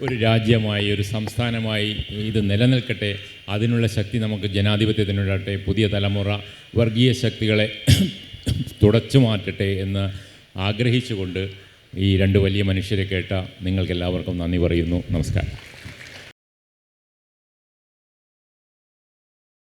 ഒരു രാജ്യമായി, ഒരു സംസ്ഥാനമായി ഇത് നിലനിൽക്കട്ടെ. അതിനുള്ള ശക്തി നമുക്ക് ജനാധിപത്യത്തിനുണ്ടാകട്ടെ. പുതിയ തലമുറ വർഗീയ ശക്തികളെ തുടച്ചു മാറ്റട്ടെ എന്ന് ആഗ്രഹിച്ചുകൊണ്ട് ഈ രണ്ട് വലിയ മനുഷ്യരെ കേട്ട നിങ്ങൾക്കെല്ലാവർക്കും നന്ദി പറയുന്നു. നമസ്കാരം.